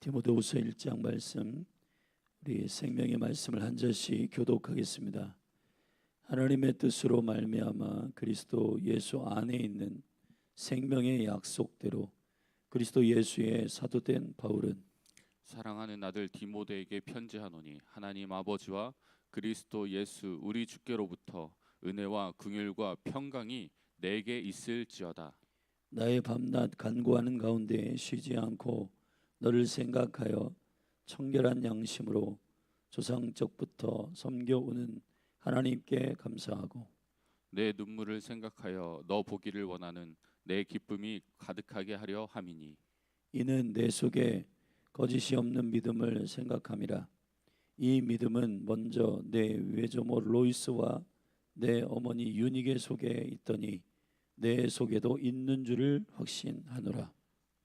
디모데후서 1장 말씀, 우리 생명의 말씀을 한 절씩 교독하겠습니다. 하나님의 뜻으로 말미암아 그리스도 예수 안에 있는 생명의 약속대로 그리스도 예수의 사도된 바울은 사랑하는 아들 디모데에게 편지하노니 하나님 아버지와 그리스도 예수 우리 주께로부터 은혜와 긍휼과 평강이 내게 있을지어다. 나의 밤낮 간구하는 가운데 쉬지 않고 너를 생각하여 청결한 양심으로 조상적부터 섬겨오는 하나님께 감사하고 내 눈물을 생각하여 너 보기를 원하는 내 기쁨이 가득하게 하려 함이니 이는 내 속에 거짓이 없는 믿음을 생각함이라. 이 믿음은 먼저 내 외조모 로이스와 내 어머니 유니게 속에 있더니 내 속에도 있는 줄을 확신하노라.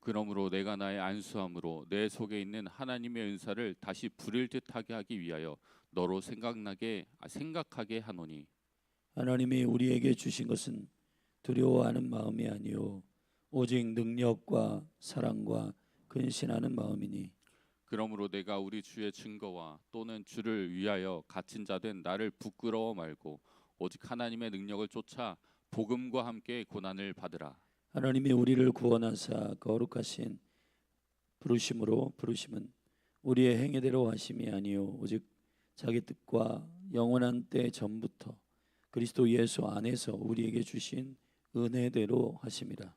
그러므로 내가 나의 안수함으로 내 속에 있는 하나님의 은사를 다시 부릴 듯하게 하기 위하여 너로 생각하게 하노니 하나님이 우리에게 주신 것은 두려워하는 마음이 아니요 오직 능력과 사랑과 근신하는 마음이니. 그러므로 내가 우리 주의 증거와 또는 주를 위하여 갇힌 자 된 나를 부끄러워 말고 오직 하나님의 능력을 쫓아 복음과 함께 고난을 받으라. 하나님이 우리를 구원하사 거룩하신 부르심으로 부르심은 우리의 행위대로 하심이 아니요 오직 자기 뜻과 영원한 때 전부터 그리스도 예수 안에서 우리에게 주신 은혜대로 하심이라.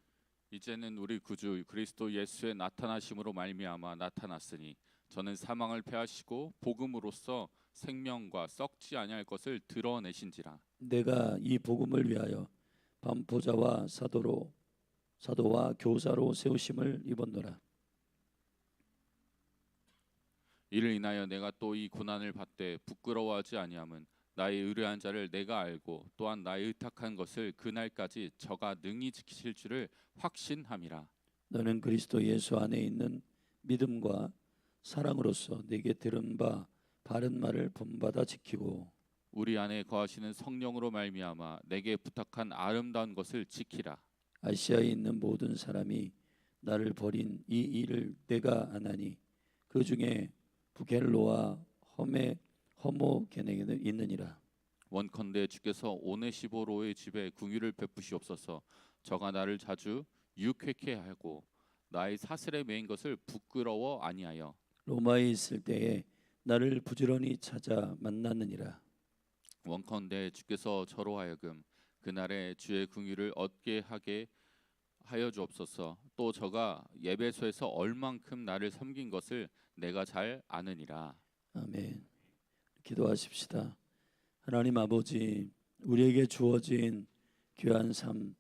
이제는 우리 구주 그리스도 예수의 나타나심으로 말미암아 나타났으니 저는 사망을 패하시고 복음으로써 생명과 썩지 아니할 것을 드러내신지라. 내가 이 복음을 위하여 반포자와 사도와 교사로 세우심을 입었노라. 이를 인하여 내가 또 이 고난을 받되 부끄러워하지 아니함은 나의 의뢰한 자를 내가 알고 또한 나의 의탁한 것을 그날까지 저가 능히 지키실 줄을 확신함이라. 너는 그리스도 예수 안에 있는 믿음과 사랑으로서 내게 들은 바 바른 말을 본받아 지키고 우리 안에 거하시는 성령으로 말미암아 내게 부탁한 아름다운 것을 지키라. 아시아에 있는 모든 사람이 나를 버린 이 일을 내가 안하니 그 중에 부겔로와 허모게네는 있느니라. 원컨대 주께서 오네시보로의 집에 궁유를 베푸시옵소서. 저가 나를 자주 유쾌케 하고 나의 사슬에 매인 것을 부끄러워 아니하여 로마에 있을 때에 나를 부지런히 찾아 만났느니라. 원컨대 주께서 저로 하여금 그날에 주의 궁유를 얻게 하게 하여 주옵소서. 또 저가 예배소에서 얼만큼 나를 섬긴 것을 내가 잘 아느니라. 아멘. 기도하십시다. 하나님 아버지, 우리에게 주어진 귀한 삶,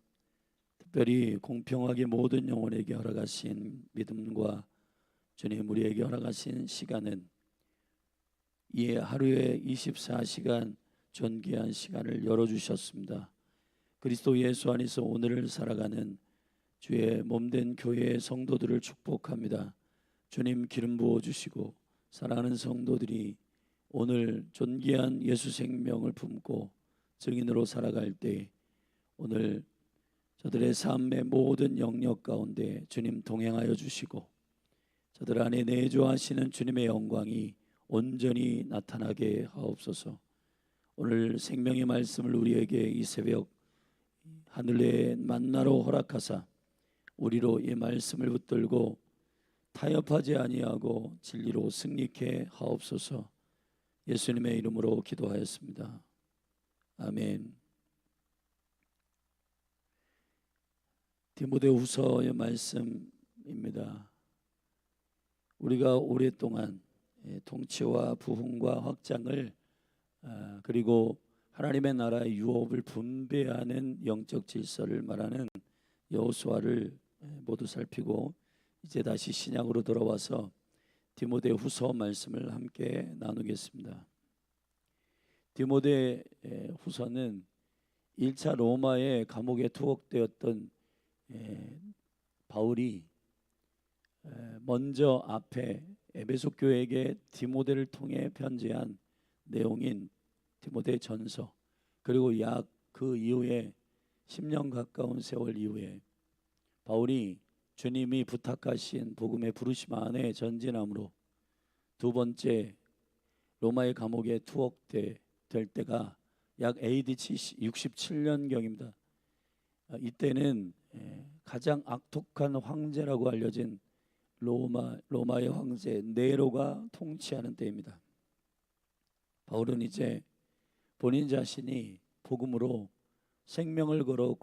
특별히 공평하게 모든 영혼에게 허락하신 믿음과 주님 우리에게 허락하신 시간은 이 하루에 24시간 존귀한 시간을 열어주셨습니다. 그리스도 예수 안에서 오늘을 살아가는 주의 몸된 교회의 성도들을 축복합니다. 주님 기름 부어주시고 사랑하는 성도들이 오늘 존귀한 예수 생명을 품고 증인으로 살아갈 때 오늘 저들의 삶의 모든 영역 가운데 주님 동행하여 주시고 저들 안에 내주하시는 주님의 영광이 온전히 나타나게 하옵소서. 오늘 생명의 말씀을 우리에게 이 새벽 하늘의 만나로 허락하사 우리로 이 말씀을 붙들고 타협하지 아니하고 진리로 승리케 하옵소서. 예수님의 이름으로 기도하였습니다. 아멘. 디모데후서의 말씀입니다. 우리가 오랫동안 통치와 부흥과 확장을 그리고 하나님의 나라의 유업을 분배하는 영적 질서를 말하는 여호수아를 모두 살피고 이제 다시 신약으로 돌아와서 디모데후서 말씀을 함께 나누겠습니다. 디모데후서는 1차 로마의 감옥에 투옥되었던 바울이 먼저 앞에 에베소 교회에게 디모데를 통해 편지한 내용인 디모데 전서, 그리고 약 그 이후에 10년 가까운 세월 이후에 바울이 주님이 부탁하신 복음의 부르심 안에 전진함으로 두 번째 로마의 감옥에 투옥될 때가 약 AD 67년경입니다. 이때는 가장 악독한 황제라고 알려진 로마의 황제 네로가 통치하는 때입니다. 바울은 이제 본인 자신이 복음으로 생명을 걸어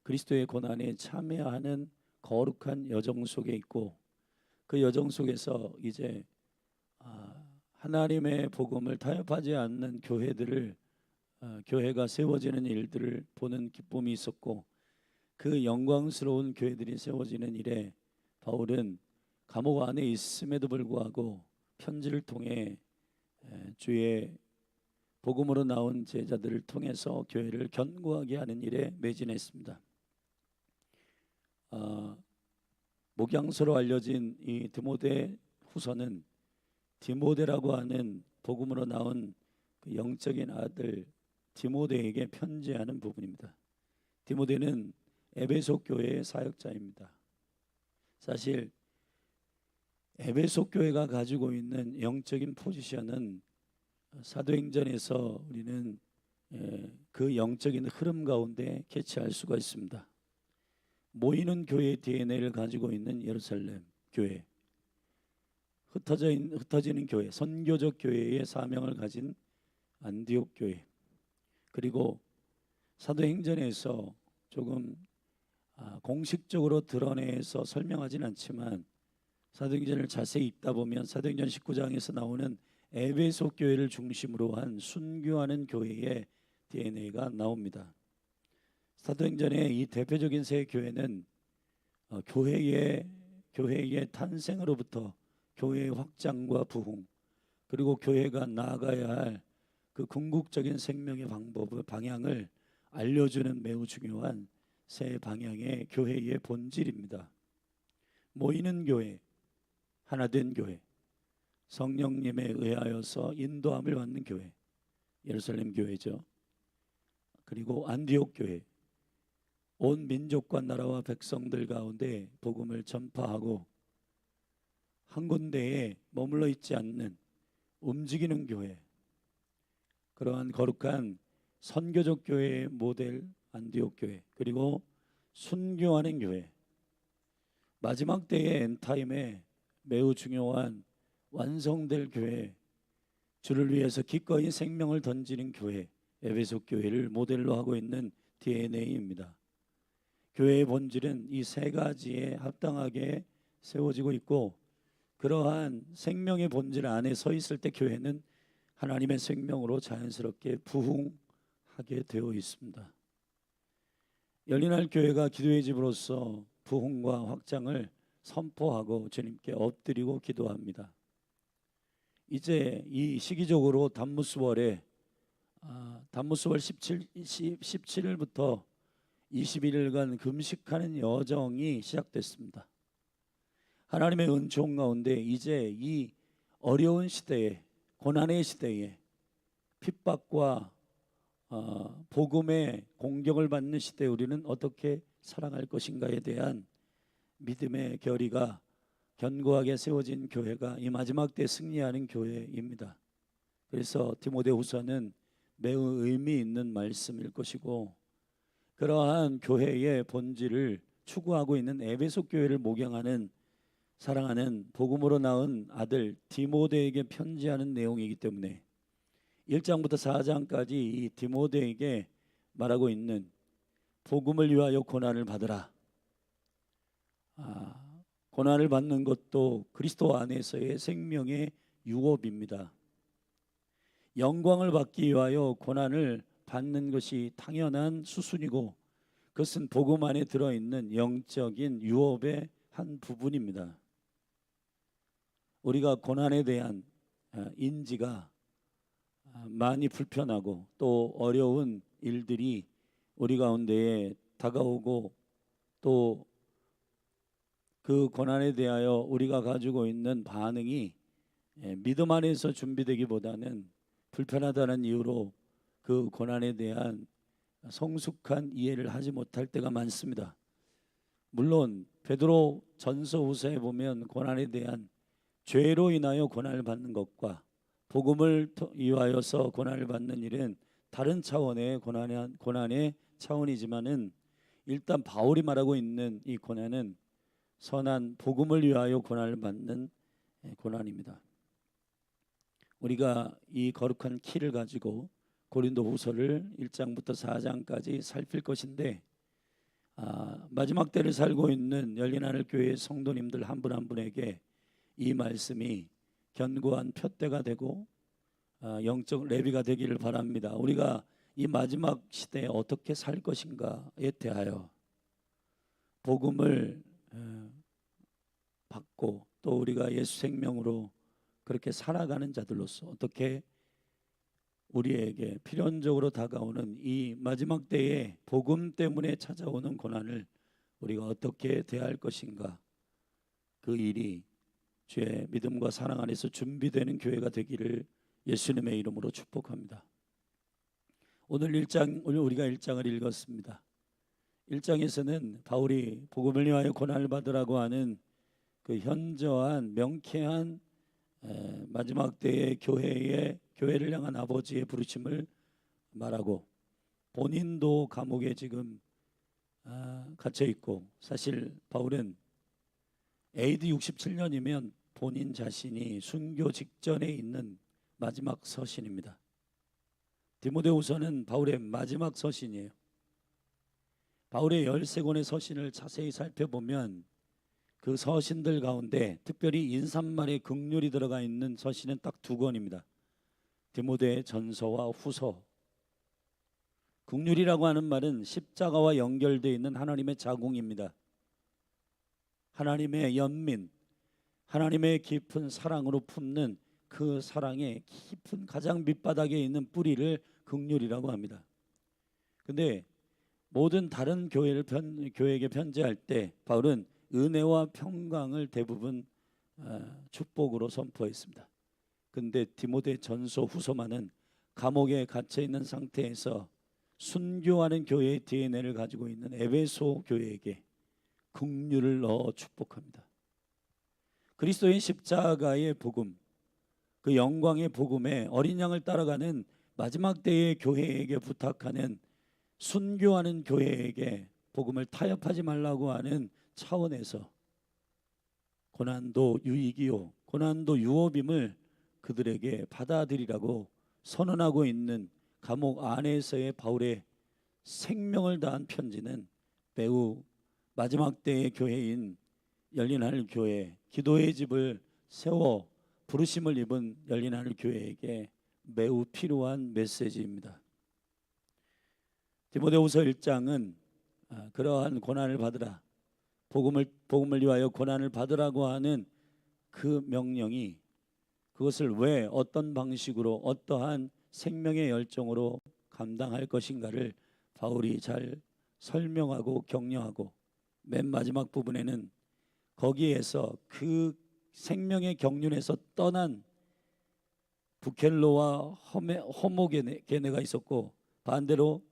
그리스도의 고난에 참여하는 거룩한 여정 속에 있고, 그 여정 속에서 이제 하나님의 복음을 타협하지 않는 교회가 세워지는 일들을 보는 기쁨이 있었고, 그 영광스러운 교회들이 세워지는 일에 바울은 감옥 안에 있음에도 불구하고 편지를 통해 주의 복음으로 나온 제자들을 통해서 교회를 견고하게 하는 일에 매진했습니다. 목양서로 알려진 이 디모데 후서는 디모데라고 하는 복음으로 나온 그 영적인 아들 디모데에게 편지하는 부분입니다. 디모데는 에베소 교회의 사역자입니다. 사실 에베소 교회가 가지고 있는 영적인 포지션은 사도행전에서 우리는 그 영적인 흐름 가운데 캐치할 수가 있습니다. 모이는 교회의 DNA를 가지고 있는 예루살렘 교회, 흩어지는 교회, 선교적 교회의 사명을 가진 안디옥 교회, 그리고 사도행전에서 조금 공식적으로 드러내서 설명하지는 않지만 사도행전을 자세히 읽다 보면 사도행전 19장에서 나오는 에베소 교회를 중심으로 한 순교하는 교회의 DNA가 나옵니다. 사도행전의 이 대표적인 세 교회는 교회의 탄생으로부터 교회의 확장과 부흥, 그리고 교회가 나아가야 할 그 궁극적인 생명의 방향을 알려주는 매우 중요한 세 방향의 교회의 본질입니다. 모이는 교회, 하나된 교회, 성령님에 의하여서 인도함을 받는 교회, 예루살렘 교회죠. 그리고 안디옥 교회, 온 민족과 나라와 백성들 가운데 복음을 전파하고 한 군데에 머물러 있지 않는 움직이는 교회, 그러한 거룩한 선교적 교회의 모델 안디옥 교회, 그리고 순교하는 교회, 마지막 때의 엔타임에 매우 중요한 완성될 교회, 주를 위해서 기꺼이 생명을 던지는 교회, 에베소 교회를 모델로 하고 있는 DNA입니다. 교회의 본질은 이 세 가지에 합당하게 세워지고 있고, 그러한 생명의 본질 안에 서 있을 때 교회는 하나님의 생명으로 자연스럽게 부흥하게 되어 있습니다. 열린할 교회가 기도의 집으로서 부흥과 확장을 선포하고 주님께 엎드리고 기도합니다. 이제 이 시기적으로 단무스월에 단무스월 17일부터 21일간 금식하는 여정이 시작됐습니다. 하나님의 은총 가운데 이제 이 어려운 시대에, 고난의 시대에, 핍박과 복음의 공격을 받는 시대에 우리는 어떻게 살아갈 것인가에 대한 믿음의 결의가 견고하게 세워진 교회가 이 마지막 때 승리하는 교회입니다. 그래서 디모데후서는 매우 의미 있는 말씀일 것이고, 그러한 교회의 본질을 추구하고 있는 에베소 교회를 목양하는 사랑하는 복음으로 낳은 아들 디모데에게 편지하는 내용이기 때문에 1장부터 4장까지 이 디모데에게 말하고 있는 복음을 위하여 고난을 받으라. 고난을 받는 것도 그리스도 안에서의 생명의 유업입니다. 영광을 받기 위하여 고난을 받는 것이 당연한 수순이고, 그것은 복음 안에 들어있는 영적인 유업의 한 부분입니다. 우리가 고난에 대한 인지가 많이 불편하고 또 어려운 일들이 우리 가운데에 다가오고, 또 그 고난에 대하여 우리가 가지고 있는 반응이 믿음 안에서 준비되기보다는 불편하다는 이유로 그 고난에 대한 성숙한 이해를 하지 못할 때가 많습니다. 물론 베드로 전서후서에 보면 고난에 대한 죄로 인하여 고난을 받는 것과 복음을 위하여서 고난을 받는 일은 다른 차원의 고난의 차원이지만은 일단 바울이 말하고 있는 이 고난은 선한 복음을 위하여 고난을 받는 고난입니다. 우리가 이 거룩한 키를 가지고 고린도후서를 1장부터 4장까지 살필 것인데 마지막 때를 살고 있는 열린하늘 교회의 성도님들 한 분 한 분에게 이 말씀이 견고한 푯대가 되고 영적 레비가 되기를 바랍니다. 우리가 이 마지막 시대에 어떻게 살 것인가에 대하여 복음을 받고 또 우리가 예수 생명으로 그렇게 살아가는 자들로서 어떻게 우리에게 필연적으로 다가오는 이 마지막 때에 복음 때문에 찾아오는 고난을 우리가 어떻게 대할 것인가, 그 일이 주의 믿음과 사랑 안에서 준비되는 교회가 되기를 예수님의 이름으로 축복합니다. 오늘 우리가 1장을 읽었습니다. 1장에서는 바울이 복음을 위하여 고난을 받으라고 하는 그 현저한 명쾌한 마지막 때의 교회를 향한 아버지의 부르심을 말하고, 본인도 감옥에 지금 갇혀 있고, 사실 바울은 AD 67년이면 본인 자신이 순교 직전에 있는 마지막 서신입니다. 디모데후서는 바울의 마지막 서신이에요. 바울의 13권의 서신을 자세히 살펴보면 그 서신들 가운데 특별히 인사말에 긍휼이 들어가 있는 서신은 딱 2권입니다. 디모데 전서와 후서. 긍휼이라고 하는 말은 십자가와 연결되어 있는 하나님의 자궁입니다. 하나님의 연민, 하나님의 깊은 사랑으로 품는 그 사랑의 깊은 가장 밑바닥에 있는 뿌리를 긍휼이라고 합니다. 근데 모든 다른 교회에게 편지할 때 바울은 은혜와 평강을 대부분 축복으로 선포했습니다. 근데 디모데 전서 후서만은 감옥에 갇혀 있는 상태에서 순교하는 교회의 DNA를 가지고 있는 에베소 교회에게 긍휼을 넣어 축복합니다. 그리스도의 십자가의 복음, 그 영광의 복음에 어린 양을 따라가는 마지막 때의 교회에게 부탁하는, 순교하는 교회에게 복음을 타협하지 말라고 하는 차원에서 고난도 유익이요 고난도 유업임을 그들에게 받아들이라고 선언하고 있는 감옥 안에서의 바울의 생명을 다한 편지는 매우 마지막 때의 교회인 열린하늘 교회, 기도의 집을 세워 부르심을 입은 열린하늘 교회에게 매우 필요한 메시지입니다. 디모데후서 1장은 그러한 고난을 받으라, 복음을 위하여 고난을 받으라고 하는 그 명령이, 그것을 왜 어떤 방식으로 어떠한 생명의 열정으로 감당할 것인가를 바울이 잘 설명하고 격려하고, 맨 마지막 부분에는 거기에서 그 생명의 경륜에서 떠난 부켈로와 호모게네가 있었고, 반대로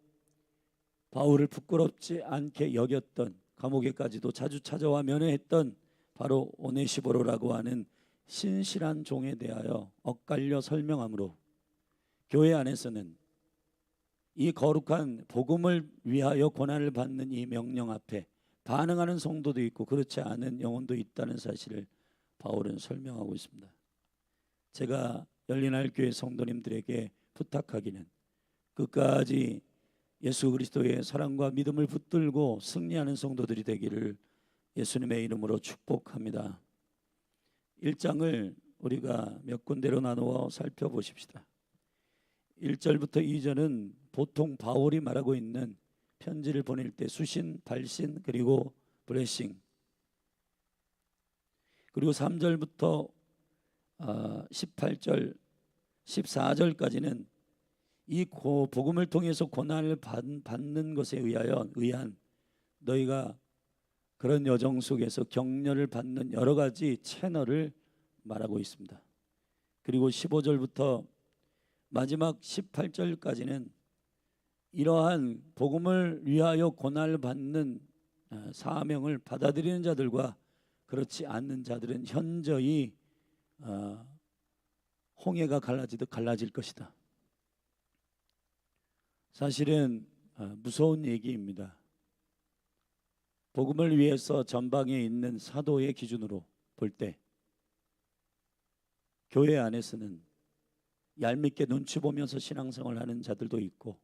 바울을 부끄럽지 않게 여겼던, 감옥에까지도 자주 찾아와 면회했던 바로 오네시보로라고 하는 신실한 종에 대하여 엇갈려 설명하므로 교회 안에서는 이 거룩한 복음을 위하여 고난을 받는 이 명령 앞에 반응하는 성도도 있고 그렇지 않은 영혼도 있다는 사실을 바울은 설명하고 있습니다. 제가 열린하늘 교회 성도님들에게 부탁하기는 끝까지 예수 그리스도의 사랑과 믿음을 붙들고 승리하는 성도들이 되기를 예수님의 이름으로 축복합니다. 1장을 우리가 몇 군데로 나누어 살펴보십시다. 1절부터 2절은 보통 바울이 말하고 있는 편지를 보낼 때 수신, 발신, 그리고 블레싱, 그리고 3절부터 18절, 14절까지는 이 복음을 통해서 고난을 받는 것에 의한 너희가 그런 여정 속에서 격려를 받는 여러 가지 채널을 말하고 있습니다. 그리고 15절부터 마지막 18절까지는 이러한 복음을 위하여 고난을 받는 사명을 받아들이는 자들과 그렇지 않는 자들은 현저히 홍해가 갈라지듯 갈라질 것이다. 사실은 무서운 얘기입니다. 복음을 위해서 전방에 있는 사도의 기준으로 볼 때 교회 안에서는 얄밉게 눈치 보면서 신앙생활을 하는 자들도 있고,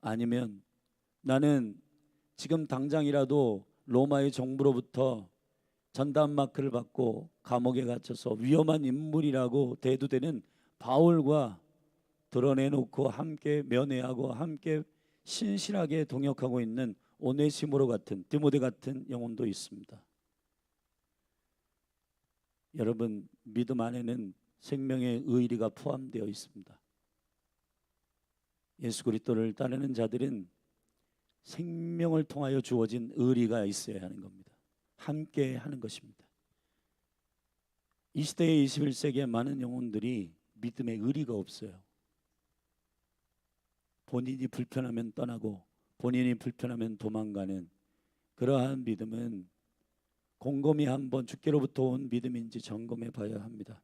아니면 나는 지금 당장이라도 로마의 정부로부터 전담 마크를 받고 감옥에 갇혀서 위험한 인물이라고 대두되는 바울과 드러내놓고 함께 면회하고 함께 신실하게 동역하고 있는 오네시모로 같은, 디모데 같은 영혼도 있습니다. 여러분, 믿음 안에는 생명의 의리가 포함되어 있습니다. 예수 그리스도를 따르는 자들은 생명을 통하여 주어진 의리가 있어야 하는 겁니다. 함께 하는 것입니다. 이 시대의 21세기의 많은 영혼들이 믿음의 의리가 없어요. 본인이 불편하면 떠나고 본인이 불편하면 도망가는 그러한 믿음은 곰곰이 한번 주께로부터 온 믿음인지 점검해 봐야 합니다.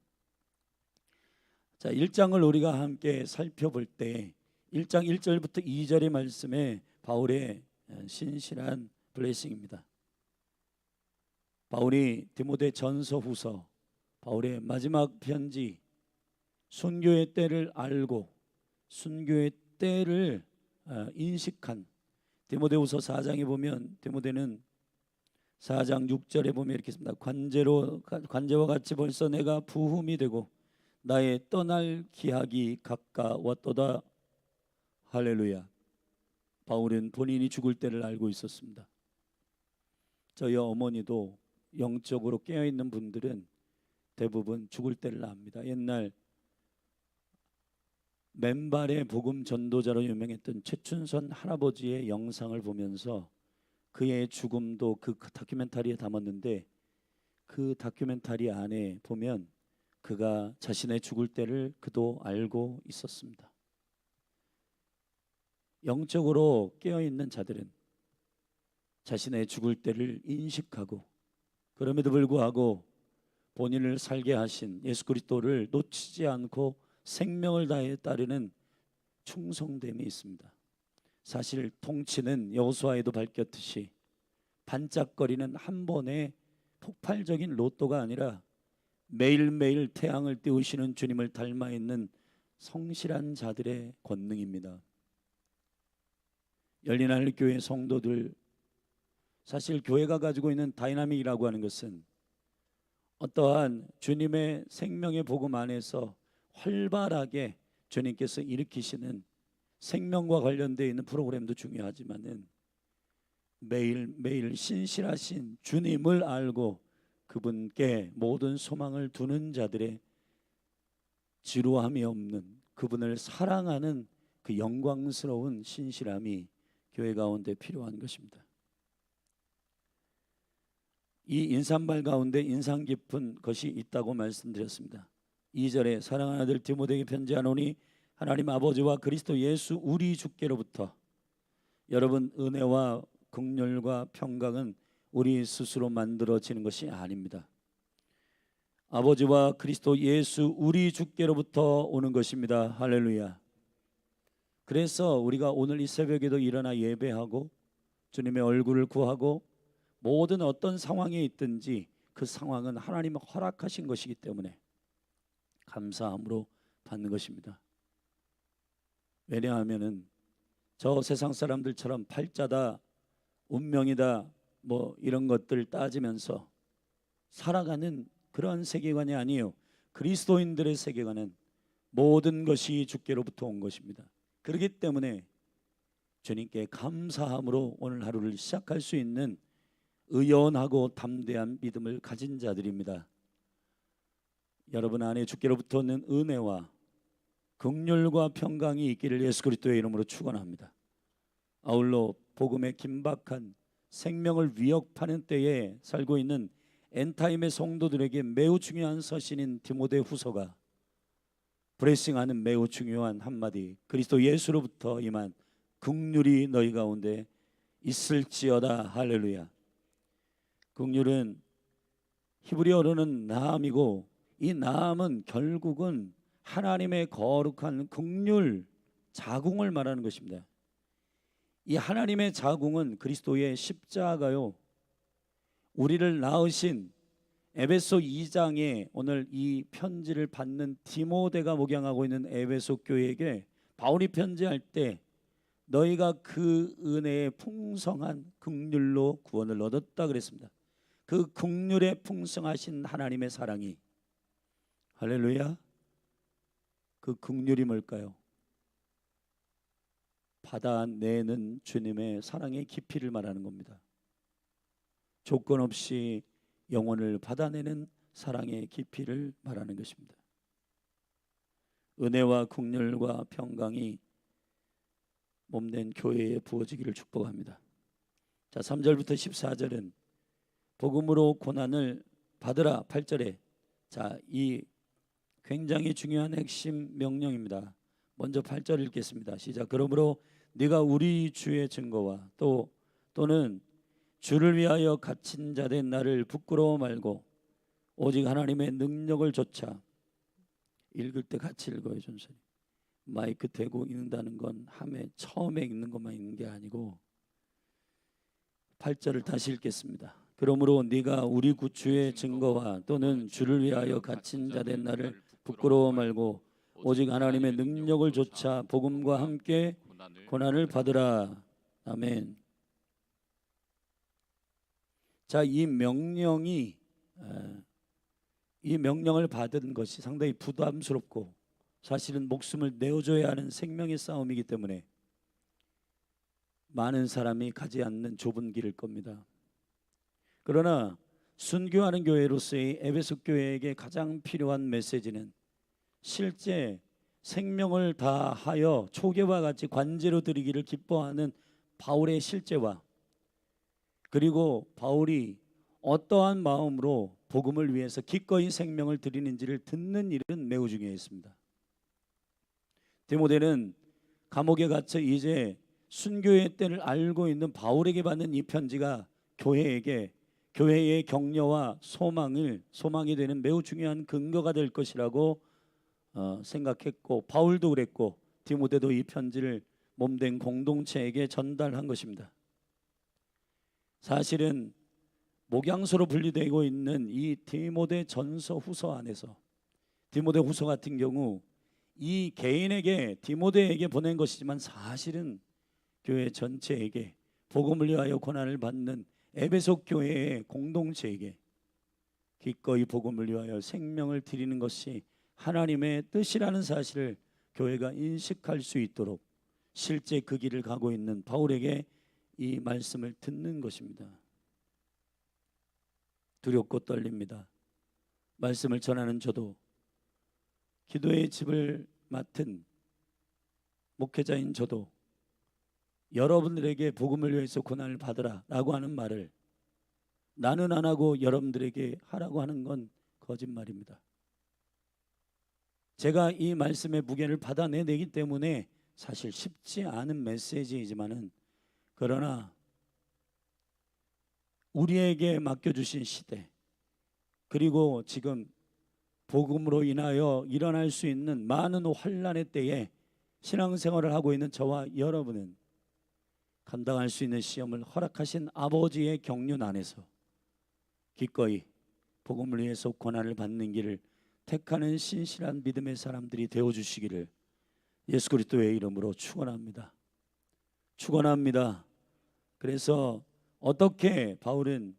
자, 1장을 우리가 함께 살펴볼 때 1장 1절부터 2절의 말씀에 바울의 신실한 블레싱입니다. 바울이 디모데 전서 후서, 바울의 마지막 편지, 순교의 때를 알고 순교의 때를 인식한, 디모데후서 4장에 보면 디모데는 4장 6절에 보면 이렇게 있습니다. 관제와 같이 벌써 내가 부흠이 되고 나의 떠날 기약이 가까웠도다. 할렐루야. 바울은 본인이 죽을 때를 알고 있었습니다. 저희 어머니도 영적으로 깨어있는 분들은 대부분 죽을 때를 압니다. 옛날 맨발의 복음 전도자로 유명했던 최춘선 할아버지의 영상을 보면서 그의 죽음도 그 다큐멘터리에 담았는데, 그 다큐멘터리 안에 보면 그가 자신의 죽을 때를 그도 알고 있었습니다. 영적으로 깨어있는 자들은 자신의 죽을 때를 인식하고, 그럼에도 불구하고 본인을 살게 하신 예수 그리스도를 놓치지 않고 생명을 다해 따르는 충성됨이 있습니다. 사실 통치는 여호수아에도 밝혔듯이 반짝거리는 한 번의 폭발적인 로또가 아니라 매일매일 태양을 띄우시는 주님을 닮아 있는 성실한 자들의 권능입니다. 열린 하늘 교회 성도들, 사실 교회가 가지고 있는 다이나믹이라고 하는 것은 어떠한 주님의 생명의 복음 안에서 활발하게 주님께서 일으키시는 생명과 관련되어 있는 프로그램도 중요하지만은 매일매일 신실하신 주님을 알고 그분께 모든 소망을 두는 자들의 지루함이 없는, 그분을 사랑하는 그 영광스러운 신실함이 교회 가운데 필요한 것입니다. 이 인산발 가운데 인상 깊은 것이 있다고 말씀드렸습니다. 2절에 사랑하는 아들 디모데에게 편지하노니 하나님 아버지와 그리스도 예수 우리 주께로부터, 여러분, 은혜와 긍휼과 평강은 우리 스스로 만들어지는 것이 아닙니다. 아버지와 그리스도 예수 우리 주께로부터 오는 것입니다. 할렐루야. 그래서 우리가 오늘 이 새벽에도 일어나 예배하고 주님의 얼굴을 구하고 모든 어떤 상황에 있든지 그 상황은 하나님이 허락하신 것이기 때문에 감사함으로 받는 것입니다. 왜냐하면은 저 세상 사람들처럼 팔자다, 운명이다, 뭐 이런 것들 따지면서 살아가는 그러한 세계관이 아니에요. 그리스도인들의 세계관은 모든 것이 주께로부터 온 것입니다. 그렇기 때문에 주님께 감사함으로 오늘 하루를 시작할 수 있는 의연하고 담대한 믿음을 가진 자들입니다. 여러분 안에 주께로부터 오는 은혜와 긍휼과 평강이 있기를 예수 그리스도의 이름으로 축원합니다. 아울러 복음의 긴박한 생명을 위협하는 때에 살고 있는 엔타임의 성도들에게 매우 중요한 서신인 디모데 후서가 브레싱하는 매우 중요한 한마디, 그리스도 예수로부터 임한 긍휼이 너희 가운데 있을지어다. 할렐루야. 긍휼은 히브리어로는 나함이고, 이 나함은 결국은 하나님의 거룩한 긍휼 자궁을 말하는 것입니다. 이 하나님의 자궁은 그리스도의 십자가요, 우리를 낳으신 에베소 2장에 오늘 이 편지를 받는 디모데가 목양하고 있는 에베소 교회에게 바울이 편지할 때 너희가 그 은혜의 풍성한 긍휼로 구원을 얻었다 그랬습니다. 그 긍휼에 풍성하신 하나님의 사랑이, 할렐루야, 그 긍휼이 뭘까요? 받아내는 주님의 사랑의 깊이를 말하는 겁니다. 조건 없이 영혼을 받아내는 사랑의 깊이를 말하는 것입니다. 은혜와 긍휼과 평강이 몸된 교회에 부어지기를 축복합니다. 자, 3절부터 14절은 복음으로 고난을 받으라. 8절에 이 굉장히 중요한 핵심 명령입니다. 먼저 8절 읽겠습니다. 시작. 그러므로 네가 우리 주의 증거와 또는 주를 위하여 갇힌 자 된 나를 부끄러워 말고 오직 하나님의 능력을 조차, 읽을 때 같이 읽어요. 준선이 마이크 대고 읽는다는 건 함에 처음에 읽는 것만 읽는 게 아니고, 8절을 다시 읽겠습니다. 그러므로 네가 우리 구주의 증거와 또는 주를 위하여 갇힌 자 된 나를 부끄러워 말고 오직 하나님의 능력을 조차 복음과 함께 고난을 받으라. 아멘. 자, 이 명령을 받은 것이 상당히 부담스럽고 사실은 목숨을 내어줘야 하는 생명의 싸움이기 때문에 많은 사람이 가지 않는 좁은 길일 겁니다. 그러나 순교하는 교회로서의 에베소 교회에게 가장 필요한 메시지는 실제 생명을 다하여 초계와 같이 관제로 드리기를 기뻐하는 바울의 실제와, 그리고 바울이 어떠한 마음으로 복음을 위해서 기꺼이 생명을 드리는지를 듣는 일은 매우 중요했습니다. 디모데는 감옥에 갇혀 이제 순교의 때를 알고 있는 바울에게 받는 이 편지가 교회의 격려와 소망이 되는 매우 중요한 근거가 될 것이라고 생각했고, 바울도 그랬고 디모데도 이 편지를 몸된 공동체에게 전달한 것입니다. 사실은 목양소로 분리되고 있는 이 디모데 전서 후서 안에서 디모데 후서 같은 경우 이 개인에게 디모데에게 보낸 것이지만 사실은 교회 전체에게 복음을 위하여 고난을 받는 에베소 교회의 공동체에게 기꺼이 복음을 위하여 생명을 드리는 것이 하나님의 뜻이라는 사실을 교회가 인식할 수 있도록 실제 그 길을 가고 있는 바울에게 이 말씀을 듣는 것입니다. 두렵고 떨립니다. 말씀을 전하는 저도, 기도의 집을 맡은 목회자인 저도 여러분들에게 복음을 위해서 고난을 받으라 라고 하는 말을 나는 안 하고 여러분들에게 하라고 하는 건 거짓말입니다. 제가 이 말씀의 무게를 받아내기 때문에 사실 쉽지 않은 메시지이지만은, 그러나 우리에게 맡겨주신 시대, 그리고 지금 복음으로 인하여 일어날 수 있는 많은 환난의 때에 신앙생활을 하고 있는 저와 여러분은 감당할 수 있는 시험을 허락하신 아버지의 경륜 안에서 기꺼이 복음을 위해서 고난을 받는 길을 택하는 신실한 믿음의 사람들이 되어주시기를 예수 그리스도의 이름으로 축원합니다. 축원합니다. 그래서 어떻게 바울은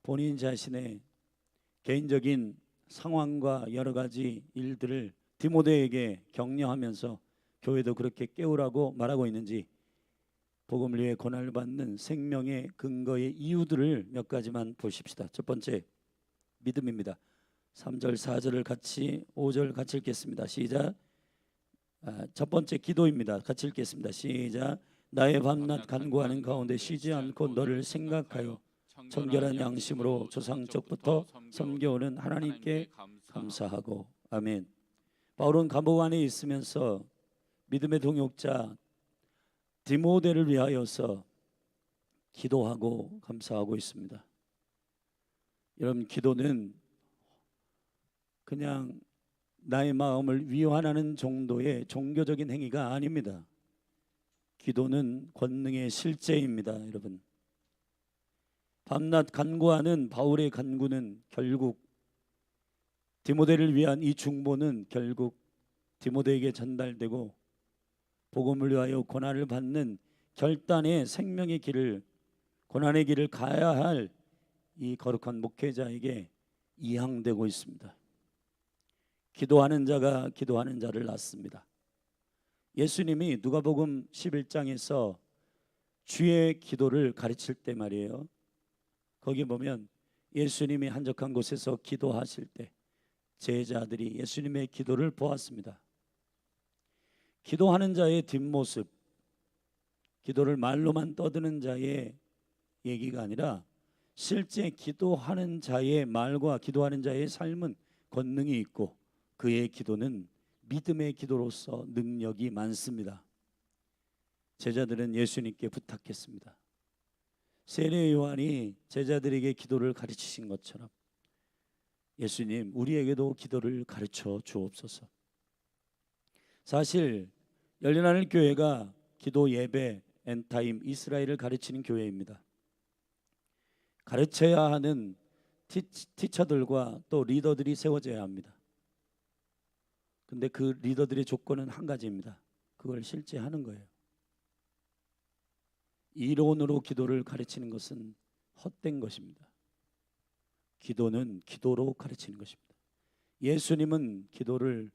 본인 자신의 개인적인 상황과 여러 가지 일들을 디모데에게 격려하면서 교회도 그렇게 깨우라고 말하고 있는지, 복음을 위해 고난을 받는 생명의 근거의 이유들을 몇 가지만 보십시다. 첫 번째, 믿음입니다. 3절 4절을 같이 5절 같이 읽겠습니다. 시작. 첫 번째 기도입니다. 같이 읽겠습니다. 시작. 나의 밤낮 간구하는 가운데 쉬지 않고 너를 생각하여 청결한 양심으로 조상적부터 섬겨오는 하나님께 감사하고. 아멘. 바울은 감옥 안에 있으면서 믿음의 동역자 디모데를 위하여서 기도하고 감사하고 있습니다. 여러분, 기도는 그냥 나의 마음을 위안하는 정도의 종교적인 행위가 아닙니다. 기도는 권능의 실제입니다. 여러분, 밤낮 간구하는 바울의 간구는 결국 디모데를 위한 이 중보는 결국 디모데에게 전달되고 복음을 위하여 고난을 받는 결단의 생명의 길을, 고난의 길을 가야 할 이 거룩한 목회자에게 이항되고 있습니다. 기도하는 자가 기도하는 자를 낳습니다. 예수님이 누가복음 11장에서 주의 기도를 가르칠 때 말이에요, 거기 보면 예수님이 한적한 곳에서 기도하실 때 제자들이 예수님의 기도를 보았습니다. 기도하는 자의 뒷모습, 기도를 말로만 떠드는 자의 얘기가 아니라 실제 기도하는 자의 말과 기도하는 자의 삶은 권능이 있고 그의 기도는 믿음의 기도로서 능력이 많습니다. 제자들은 예수님께 부탁했습니다. 세례 요한이 제자들에게 기도를 가르치신 것처럼 예수님, 우리에게도 기도를 가르쳐 주옵소서. 사실 열린하늘 교회가 기도, 예배, 엔타임, 이스라엘을 가르치는 교회입니다. 가르쳐야 하는 티처들과 또 리더들이 세워져야 합니다. 근데 그 리더들의 조건은 한 가지입니다. 그걸 실제 하는 거예요. 이론으로 기도를 가르치는 것은 헛된 것입니다. 기도는 기도로 가르치는 것입니다. 예수님은 기도를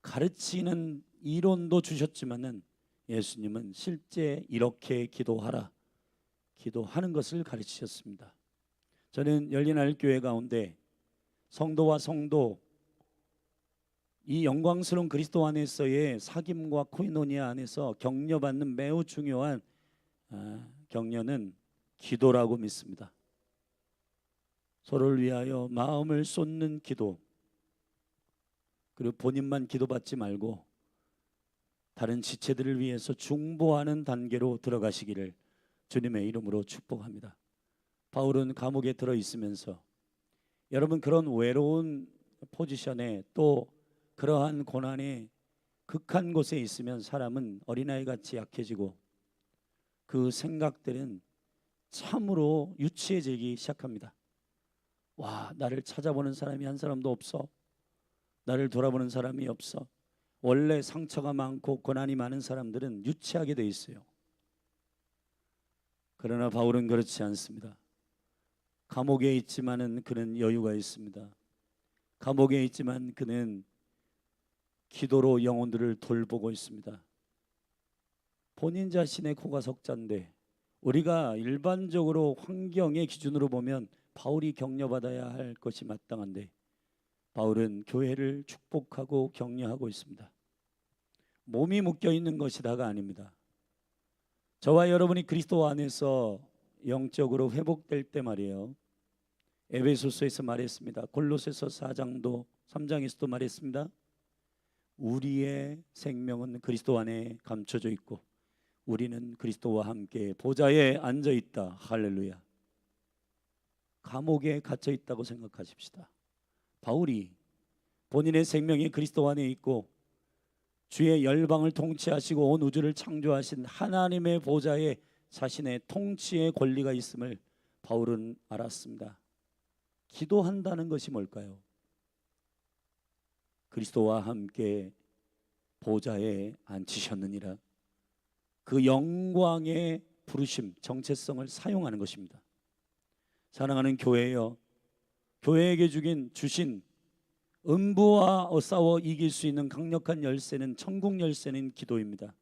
가르치는 이론도 주셨지만은 예수님은 실제 이렇게 기도하라, 기도하는 것을 가르치셨습니다. 저는 열린하늘 교회 가운데 성도와 성도, 이 영광스러운 그리스도 안에서의 사귐과 코이노니아 안에서 격려받는 매우 중요한 격려는 기도라고 믿습니다. 서로를 위하여 마음을 쏟는 기도, 그리고 본인만 기도받지 말고 다른 지체들을 위해서 중보하는 단계로 들어가시기를 주님의 이름으로 축복합니다. 바울은 감옥에 들어 있으면서, 여러분, 그런 외로운 포지션에 또 그러한 고난의 극한 곳에 있으면 사람은 어린아이같이 약해지고 그 생각들은 참으로 유치해지기 시작합니다. 와, 나를 찾아보는 사람이 한 사람도 없어. 나를 돌아보는 사람이 없어. 원래 상처가 많고 고난이 많은 사람들은 유치하게 돼 있어요. 그러나 바울은 그렇지 않습니다. 감옥에 있지만은 그는 여유가 있습니다. 감옥에 있지만 그는 기도로 영혼들을 돌보고 있습니다. 본인 자신의 코가 석자인데 우리가 일반적으로 환경의 기준으로 보면 바울이 격려받아야 할 것이 마땅한데 바울은 교회를 축복하고 격려하고 있습니다. 몸이 묶여 있는 것이 다가 아닙니다. 저와 여러분이 그리스도 안에서 영적으로 회복될 때 말이에요, 에베소서에서 말했습니다. 골로새서 4장도 3장에서도 말했습니다. 우리의 생명은 그리스도 안에 감춰져 있고 우리는 그리스도와 함께 보좌에 앉아 있다. 할렐루야. 감옥에 갇혀 있다고 생각하십시다. 바울이 본인의 생명이 그리스도 안에 있고 주의 열방을 통치하시고 온 우주를 창조하신 하나님의 보좌에 자신의 통치의 권리가 있음을 바울은 알았습니다. 기도한다는 것이 뭘까요? 그리스도와 함께 보좌에 앉히셨느니라. 그 영광의 부르심, 정체성을 사용하는 것입니다. 사랑하는 교회여, 교회에게 주신 음부와 싸워 이길 수 있는 강력한 열쇠는, 천국 열쇠는 기도입니다.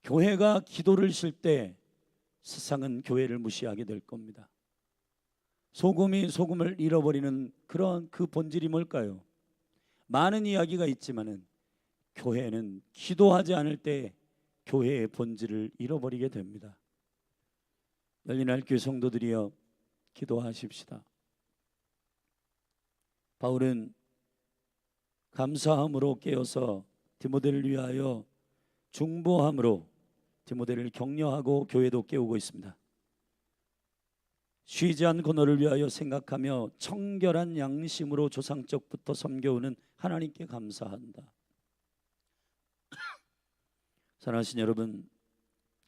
교회가 기도를 쉴 때 세상은 교회를 무시하게 될 겁니다. 소금이 소금을 잃어버리는 그런 그 본질이 뭘까요? 많은 이야기가 있지만은 교회는 기도하지 않을 때 교회의 본질을 잃어버리게 됩니다. 열린하늘 교회 성도들이여, 기도하십시다. 바울은 감사함으로 깨어서 디모데를 위하여 중보함으로 디모데를 격려하고 교회도 깨우고 있습니다. 쉬지 않고 너를 위하여 생각하며 청결한 양심으로 조상적부터 섬겨오는 하나님께 감사한다. 사랑하신 여러분,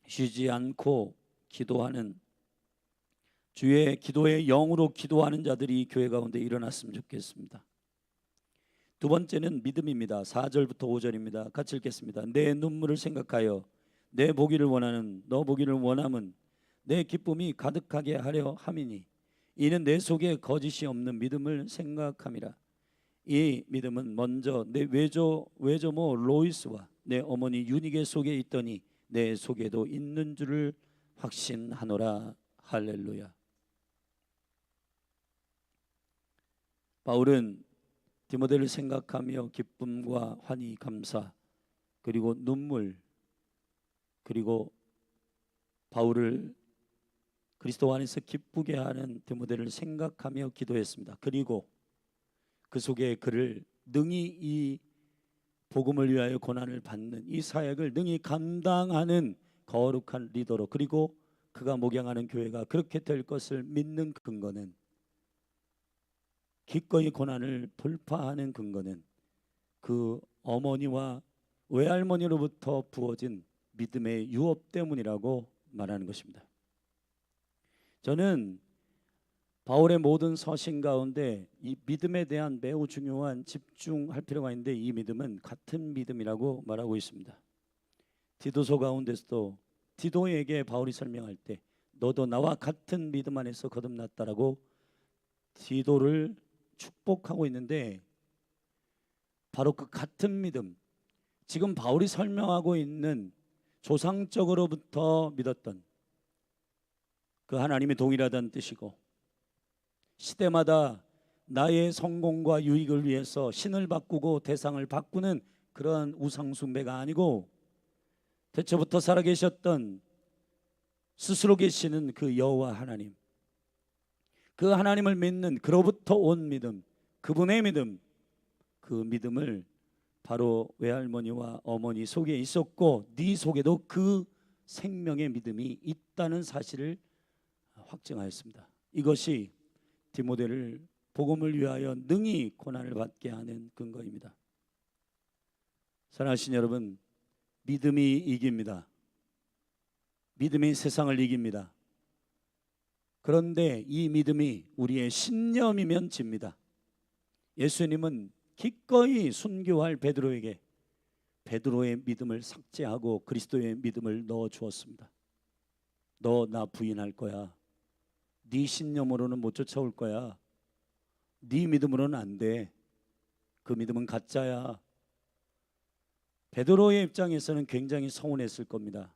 쉬지 않고 기도하는, 주의 기도의 영으로 기도하는 자들이 교회 가운데 일어났으면 좋겠습니다. 두 번째는 믿음입니다. 4절부터 5절입니다. 같이 읽겠습니다. 내 눈물을 생각하여 내 보기를 원하는, 너 보기를 원함은 내 기쁨이 가득하게 하려 함이니 이는 내 속에 거짓이 없는 믿음을 생각함이라. 이 믿음은 먼저 내 외조모 로이스와 내 어머니 유니게 속에 있더니 내 속에도 있는 줄을 확신하노라. 할렐루야. 바울은 디모데를 생각하며 기쁨과 환희, 감사, 그리고 눈물, 그리고 바울을 그리스도 안에서 기쁘게 하는 디모데를 생각하며 기도했습니다. 그리고 그 속에 그를 능히 이 복음을 위하여 고난을 받는 이 사역을 능히 감당하는 거룩한 리더로, 그리고 그가 목양하는 교회가 그렇게 될 것을 믿는 근거는, 기꺼이 고난을 돌파하는 근거는 그 어머니와 외할머니로부터 부어진 믿음의 유업 때문이라고 말하는 것입니다. 저는 바울의 모든 서신 가운데 이 믿음에 대한 매우 중요한 집중할 필요가 있는데, 이 믿음은 같은 믿음이라고 말하고 있습니다. 디도서 가운데서도 디도에게 바울이 설명할 때 너도 나와 같은 믿음 안에서 거듭났다라고 디도를 축복하고 있는데, 바로 그 같은 믿음, 지금 바울이 설명하고 있는 조상적으로부터 믿었던 그 하나님이 동일하다는 뜻이고, 시대마다 나의 성공과 유익을 위해서 신을 바꾸고 대상을 바꾸는 그러한 우상 숭배가 아니고, 태초부터 살아계셨던 스스로 계시는 그 여호와 하나님, 그 하나님을 믿는 그로부터 온 믿음, 그분의 믿음, 그 믿음을 바로 외할머니와 어머니 속에 있었고 네 속에도 그 생명의 믿음이 있다는 사실을 확증하였습니다. 이것이 디모데를 복음을 위하여 능히 고난을 받게 하는 근거입니다. 사랑하신 여러분, 믿음이 이깁니다. 믿음이 세상을 이깁니다. 그런데 이 믿음이 우리의 신념이면 집니다. 예수님은 기꺼이 순교할 베드로에게 베드로의 믿음을 삭제하고 그리스도의 믿음을 넣어 주었습니다. 너 나 부인할 거야. 네 신념으로는 못 쫓아올 거야. 네 믿음으로는 안 돼. 그 믿음은 가짜야. 베드로의 입장에서는 굉장히 서운했을 겁니다.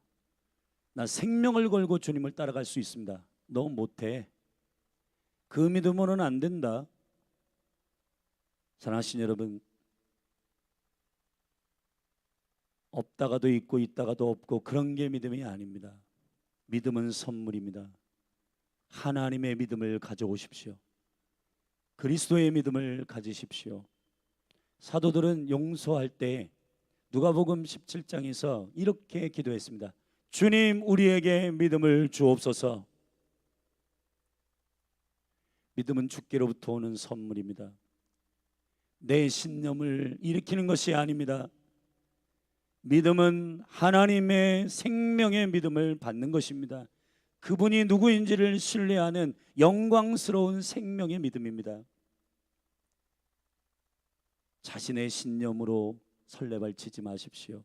나 생명을 걸고 주님을 따라갈 수 있습니다. 너 못해. 그 믿음으로는 안 된다. 사랑하신 여러분, 없다가도 있고 있다가도 없고 그런 게 믿음이 아닙니다. 믿음은 선물입니다. 하나님의 믿음을 가져오십시오. 그리스도의 믿음을 가지십시오. 사도들은 용서할 때 누가복음 17장에서 이렇게 기도했습니다. 주님, 우리에게 믿음을 주옵소서. 믿음은 주께로부터 오는 선물입니다. 내 신념을 일으키는 것이 아닙니다. 믿음은 하나님의 생명의 믿음을 받는 것입니다. 그분이 누구인지를 신뢰하는 영광스러운 생명의 믿음입니다. 자신의 신념으로 설레발치지 마십시오.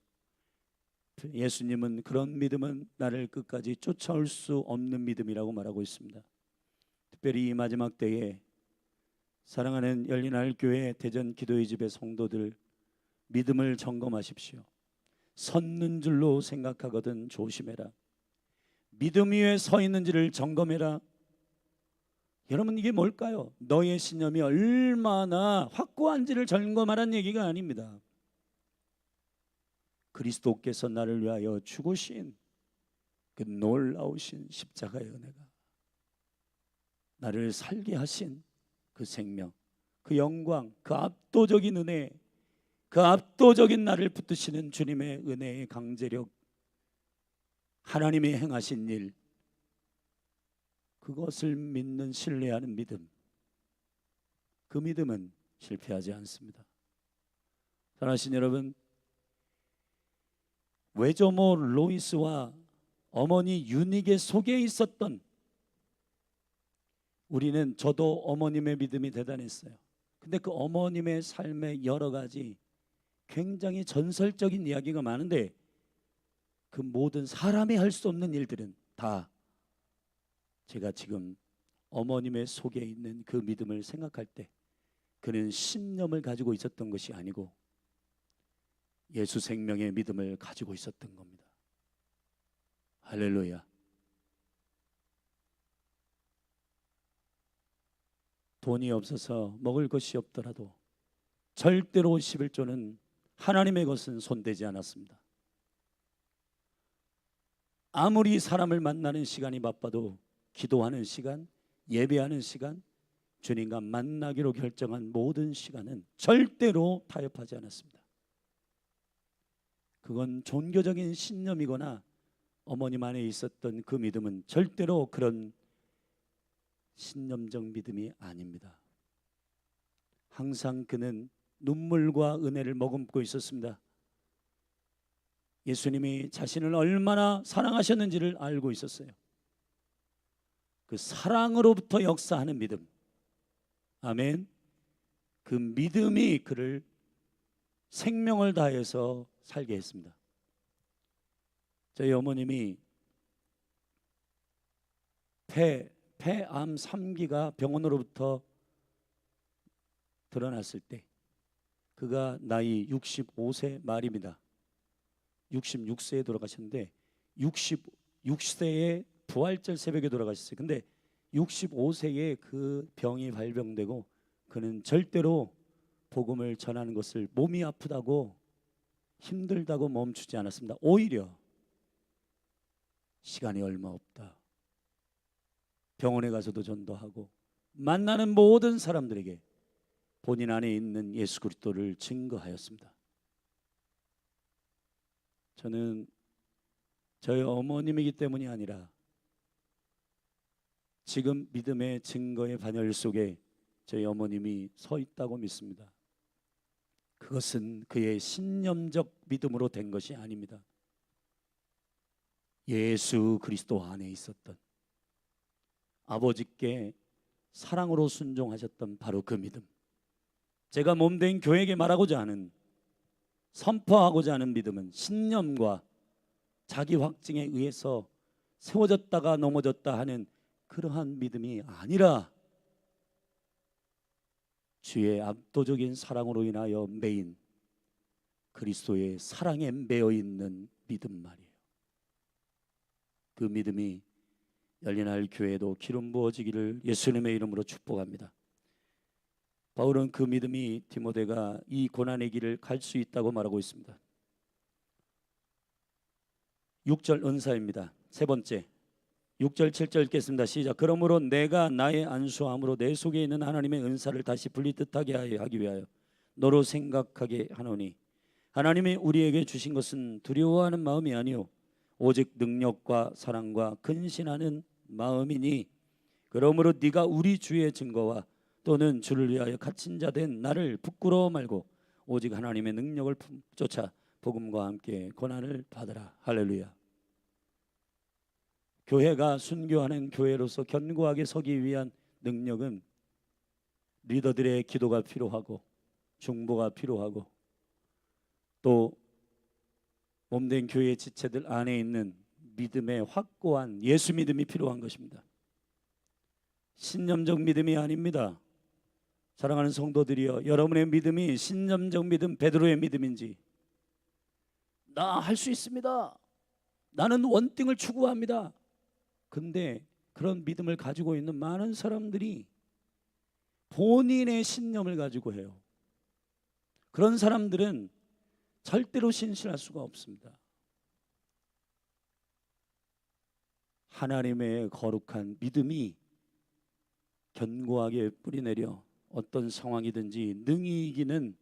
예수님은 그런 믿음은 나를 끝까지 쫓아올 수 없는 믿음이라고 말하고 있습니다. 특별히 이 마지막 때에 사랑하는 열린하늘교회 대전 기도의 집의 성도들, 믿음을 점검하십시오. 섰는 줄로 생각하거든 조심해라. 믿음 위에 서 있는지를 점검해라. 여러분, 이게 뭘까요? 너의 신념이 얼마나 확고한지를 점검하라는 얘기가 아닙니다. 그리스도께서 나를 위하여 죽으신 그 놀라우신 십자가의 은혜가, 나를 살게 하신 그 생명, 그 영광, 그 압도적인 은혜, 그 압도적인 나를 붙드시는 주님의 은혜의 강제력, 하나님이 행하신 일, 그것을 믿는 신뢰하는 믿음, 그 믿음은 실패하지 않습니다. 사랑하신 여러분, 외조모 로이스와 어머니 유닉의 속에 있었던, 우리는 저도 어머님의 믿음이 대단했어요. 근데 그 어머님의 삶의 여러 가지 굉장히 전설적인 이야기가 많은데, 그 모든 사람이 할 수 없는 일들은 다 제가 지금 어머님의 속에 있는 그 믿음을 생각할 때, 그는 신념을 가지고 있었던 것이 아니고 예수 생명의 믿음을 가지고 있었던 겁니다. 할렐루야. 돈이 없어서 먹을 것이 없더라도 절대로 11조는 하나님의 것은 손대지 않았습니다. 아무리 사람을 만나는 시간이 바빠도 기도하는 시간, 예배하는 시간, 주님과 만나기로 결정한 모든 시간은 절대로 타협하지 않았습니다. 그건 종교적인 신념이거나 어머님 안에 있었던 그 믿음은 절대로 그런 신념적 믿음이 아닙니다. 항상 그는 눈물과 은혜를 머금고 있었습니다. 예수님이 자신을 얼마나 사랑하셨는지를 알고 있었어요. 그 사랑으로부터 역사하는 믿음, 아멘. 그 믿음이 그를 생명을 다해서 살게 했습니다. 저희 어머님이 폐암 3기가 병원으로부터 드러났을 때, 그가 나이 65세 말입니다. 66세에 돌아가셨는데 66세에 부활절 새벽에 돌아가셨어요. 근데 65세에 그 병이 발병되고 그는 절대로 복음을 전하는 것을, 몸이 아프다고 힘들다고 멈추지 않았습니다. 오히려 시간이 얼마 없다, 병원에 가서도 전도하고 만나는 모든 사람들에게 본인 안에 있는 예수 그리스도를 증거하였습니다. 저는 저희 어머님이기 때문이 아니라 지금 믿음의 증거의 반열 속에 저희 어머님이 서 있다고 믿습니다. 그것은 그의 신념적 믿음으로 된 것이 아닙니다. 예수 그리스도 안에 있었던, 아버지께 사랑으로 순종하셨던 바로 그 믿음, 제가 몸된 교회에게 말하고자 하는, 선포하고자 하는 믿음은 신념과 자기 확증에 의해서 세워졌다가 넘어졌다 하는 그러한 믿음이 아니라 주의 압도적인 사랑으로 인하여 매인 그리스도의 사랑에 매여 있는 믿음 말이에요. 그 믿음이 열린할 교회에도 기름 부어지기를 예수님의 이름으로 축복합니다. 바울은 그 믿음이 디모데가 이 고난의 길을 갈 수 있다고 말하고 있습니다. 6절 은사입니다. 세 번째 6절 7절 읽겠습니다. 시작. 그러므로 내가 나의 안수함으로 내 속에 있는 하나님의 은사를 다시 분리뜻하게 하기 위하여 너로 생각하게 하노니, 하나님이 우리에게 주신 것은 두려워하는 마음이 아니요 오직 능력과 사랑과 근신하는 마음이니, 그러므로 네가 우리 주의 증거와 또는 주를 위하여 갇힌 자 된 나를 부끄러워 말고 오직 하나님의 능력을 쫓아 복음과 함께 고난을 받으라. 할렐루야. 교회가 순교하는 교회로서 견고하게 서기 위한 능력은 리더들의 기도가 필요하고 중보가 필요하고 또 몸된 교회 지체들 안에 있는 믿음의 확고한 예수 믿음이 필요한 것입니다. 신념적 믿음이 아닙니다. 사랑하는 성도들이여, 여러분의 믿음이 신념적 믿음, 베드로의 믿음인지, 나 할 수 있습니다, 나는 원등을 추구합니다, 근데 그런 믿음을 가지고 있는 많은 사람들이 본인의 신념을 가지고 해요. 그런 사람들은 절대로 신실할 수가 없습니다. 하나님의 거룩한 믿음이 견고하게 뿌리내려 어떤 상황이든지 능히 이기는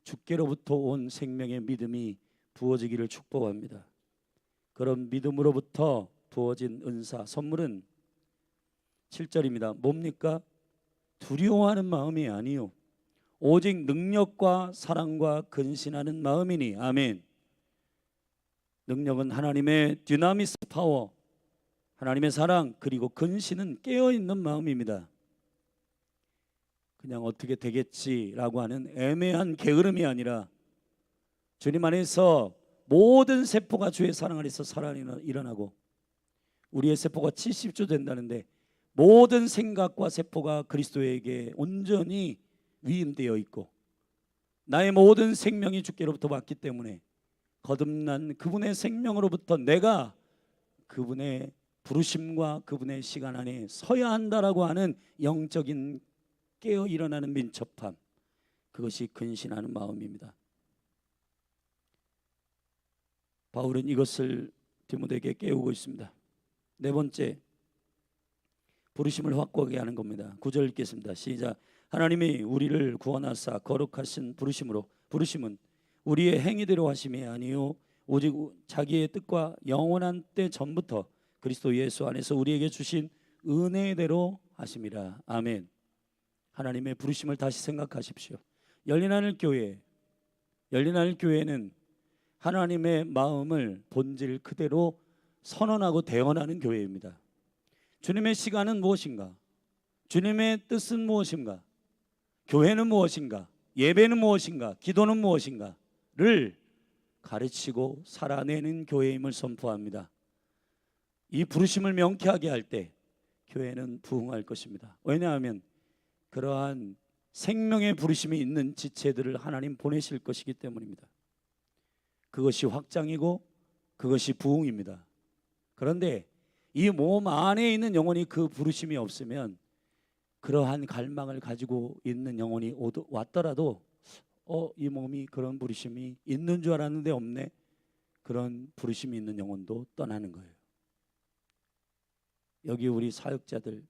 주께로부터 온 생명의 믿음이 부어지기를 축복합니다. 그런 믿음으로부터 부어진 은사, 선물은 7절입니다. 뭡니까? 두려워하는 마음이 아니요 오직 능력과 사랑과 근신하는 마음이니. 아멘. 능력은 하나님의 dynamis 파워, 하나님의 사랑, 그리고 근신은 깨어있는 마음입니다. 그냥 어떻게 되겠지라고 하는 애매한 게으름이 아니라 주님 안에서 모든 세포가 주의 사랑 안에서 살아 일어나고, 우리의 세포가 70조 된다는데 모든 생각과 세포가 그리스도에게 온전히 위임되어 있고 나의 모든 생명이 주께로부터 왔기 때문에 거듭난 그분의 생명으로부터 내가 그분의 부르심과 그분의 시간 안에 서야 한다라고 하는 영적인 깨어 일어나는 민첩함, 그것이 근신하는 마음입니다. 바울은 이것을 디모데에게 깨우고 있습니다. 네 번째, 부르심을 확고하게 하는 겁니다. 9절 읽겠습니다. 시작. 하나님이 우리를 구원하사 거룩하신 부르심으로, 부르심은 우리의 행위대로 하심이 아니요 오직 자기의 뜻과 영원한 때 전부터 그리스도 예수 안에서 우리에게 주신 은혜대로 하심이라. 아멘. 하나님의 부르심을 다시 생각하십시오. 열린하늘 교회는 하나님의 마음을 본질 그대로 선언하고 대언하는 교회입니다. 주님의 시간은 무엇인가? 주님의 뜻은 무엇인가? 교회는 무엇인가? 예배는 무엇인가? 기도는 무엇인가를 가르치고 살아내는 교회임을 선포합니다. 이 부르심을 명쾌하게 할 때 교회는 부흥할 것입니다. 왜냐하면 그러한 생명의 부르심이 있는 지체들을 하나님 보내실 것이기 때문입니다. 그것이 확장이고 그것이 부흥입니다. 그런데 이 몸 안에 있는 영혼이 그 부르심이 없으면 그러한 갈망을 가지고 있는 영혼이 왔더라도 이 몸이 그런 부르심이 있는 줄 알았는데 없네, 그런 부르심이 있는 영혼도 떠나는 거예요. 여기 우리 사역자들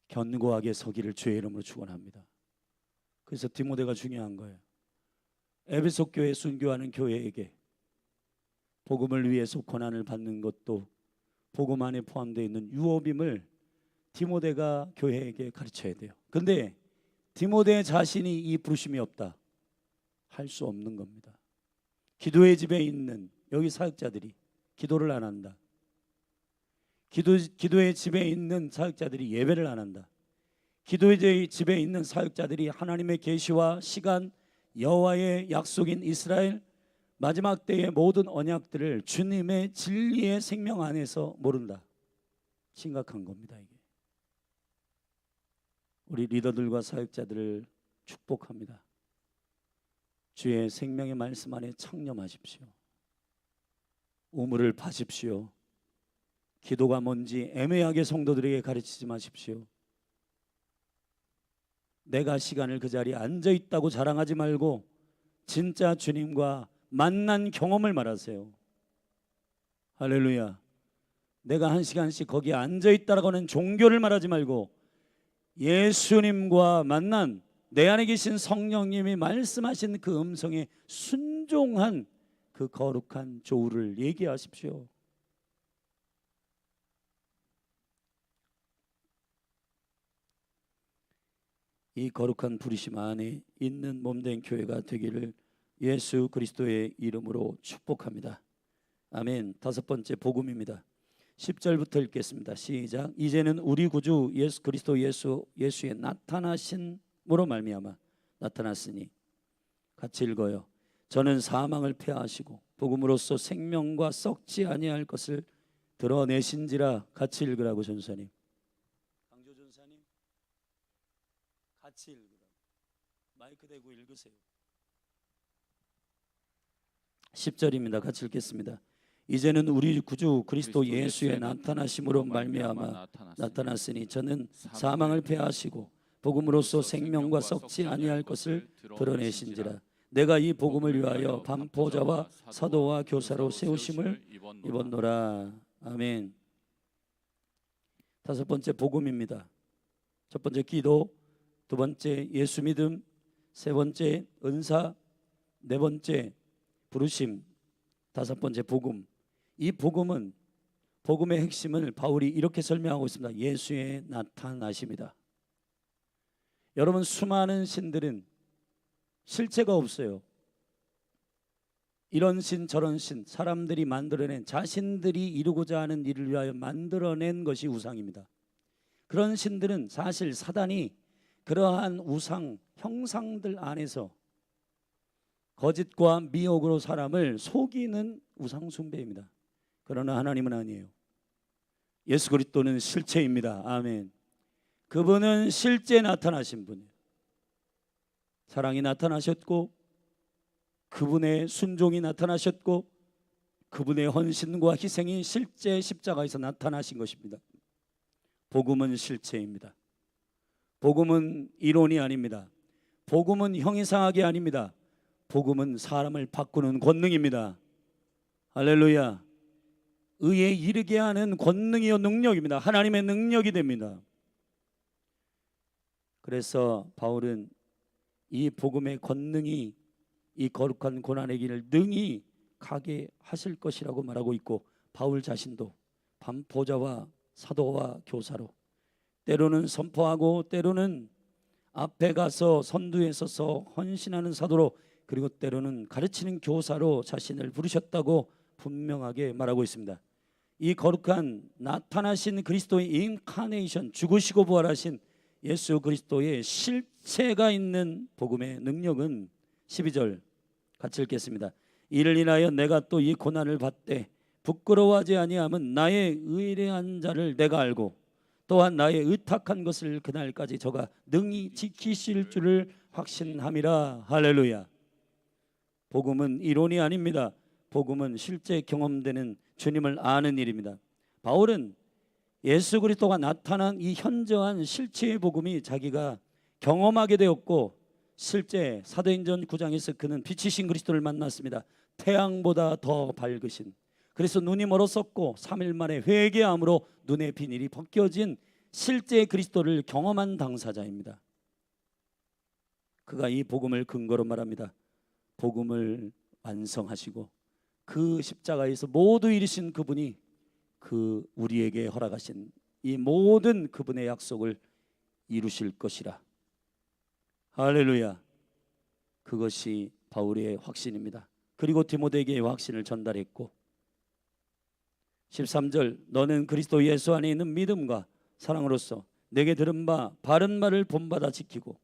견고하게 서기를 주의 이름으로 축원합니다. 그래서 디모데가 중요한 거예요. 에베소 교회 순교하는 교회에게 복음을 위해서 고난을 받는 것도 복음 안에 포함되어 있는 유업임을 디모데가 교회에게 가르쳐야 돼요. 그런데 디모데 자신이 이 부르심이 없다, 할 수 없는 겁니다. 기도의 집에 있는 여기 사역자들이 기도를 안 한다. 기도의 집에 있는 사역자들이 예배를 안 한다. 기도의 집에 있는 사역자들이 하나님의 계시와 시간, 여호와의 약속인 이스라엘 마지막 때의 모든 언약들을 주님의 진리의 생명 안에서 모른다. 심각한 겁니다. 이게 우리 리더들과 사역자들을 축복합니다. 주의 생명의 말씀 안에 창념하십시오. 우물을 파십시오. 기도가 뭔지 애매하게 성도들에게 가르치지 마십시오. 내가 시간을 그 자리에 앉아 있다고 자랑하지 말고 진짜 주님과 만난 경험을 말하세요. 할렐루야. 내가 한 시간씩 거기에 앉아 있다라고 하는 종교를 말하지 말고 예수님과 만난 내 안에 계신 성령님이 말씀하신 그 음성에 순종한 그 거룩한 조우를 얘기하십시오. 이 거룩한 부르심 안에 있는 몸된 교회가 되기를 예수 그리스도의 이름으로 축복합니다. 아멘. 다섯 번째 복음입니다. 10절부터 읽겠습니다. 시작. 이제는 우리 구주 예수 그리스도 예수의 나타나심으로 말미암아 나타났으니, 같이 읽어요. 저는 사망을 패하시고 복음으로써 생명과 썩지 아니할 것을 드러내신지라. 같이 읽으라고 전사님. 강조 전사님 같이 읽으라고. 마이크 대고 읽으세요. 10절입니다. 같이 읽겠습니다. 이제는 우리 구주 그리스도 예수의 나타나심으로 말미암아 나타났으니 저는 사망을 패하시고 복음으로써 생명과 썩지 아니할 것을 드러내신지라. 내가 이 복음을 위하여 반포자와 사도와 교사로 세우심을 입었노라. 아멘. 다섯 번째 복음입니다. 첫 번째 기도, 두 번째 예수 믿음, 세 번째 은사, 네 번째 부르심, 다섯 번째 복음. 이 복음은 복음의 핵심을 바울이 이렇게 설명하고 있습니다. 예수의 나타나심이다. 여러분, 수많은 신들은 실체가 없어요. 이런 신 저런 신, 사람들이 만들어낸, 자신들이 이루고자 하는 일을 위하여 만들어낸 것이 우상입니다. 그런 신들은 사실 사단이 그러한 우상 형상들 안에서 거짓과 미혹으로 사람을 속이는 우상 숭배입니다. 그러나 하나님은 아니에요. 예수 그리스도는 실체입니다. 아멘. 그분은 실제 나타나신 분이에요. 사랑이 나타나셨고, 그분의 순종이 나타나셨고, 그분의 헌신과 희생이 실제 십자가에서 나타나신 것입니다. 복음은 실체입니다. 복음은 이론이 아닙니다. 복음은 형이상하게 아닙니다. 복음은 사람을 바꾸는 권능입니다. 할렐루야. 의에 이르게 하는 권능이요 능력입니다. 하나님의 능력이 됩니다. 그래서 바울은 이 복음의 권능이 이 거룩한 고난의 길을 능히 가게 하실 것이라고 말하고 있고, 바울 자신도 반포자와 사도와 교사로, 때로는 선포하고 때로는 앞에 가서 선두에 서서 헌신하는 사도로, 그리고 때로는 가르치는 교사로 자신을 부르셨다고 분명하게 말하고 있습니다. 이 거룩한 나타나신 그리스도의 인카네이션, 죽으시고 부활하신 예수 그리스도의 실체가 있는 복음의 능력은 12절 같이 읽겠습니다. 이를 인하여 내가 또 이 고난을 받되 부끄러워하지 아니함은 나의 의뢰한 자를 내가 알고, 또한 나의 의탁한 것을 그날까지 저가 능히 지키실 줄을 확신함이라. 할렐루야. 복음은 이론이 아닙니다. 복음은 실제 경험되는 주님을 아는 일입니다. 바울은 예수 그리스도가 나타난 이 현저한 실체의 복음이 자기가 경험하게 되었고, 실제 사도행전 9장에서 그는 빛이신 그리스도를 만났습니다. 태양보다 더 밝으신, 그래서 눈이 멀었었고 3일 만에 회개함으로 눈의 비닐이 벗겨진 실제 그리스도를 경험한 당사자입니다. 그가 이 복음을 근거로 말합니다. 복음을 완성하시고 그 십자가에서 모두 이루신 그분이 그 우리에게 허락하신 이 모든 그분의 약속을 이루실 것이라. 할렐루야. 그것이 바울의 확신입니다. 그리고 디모데에게 확신을 전달했고, 13절 너는 그리스도 예수 안에 있는 믿음과 사랑으로서 내게 들은 바 바른 말을 본받아 지키고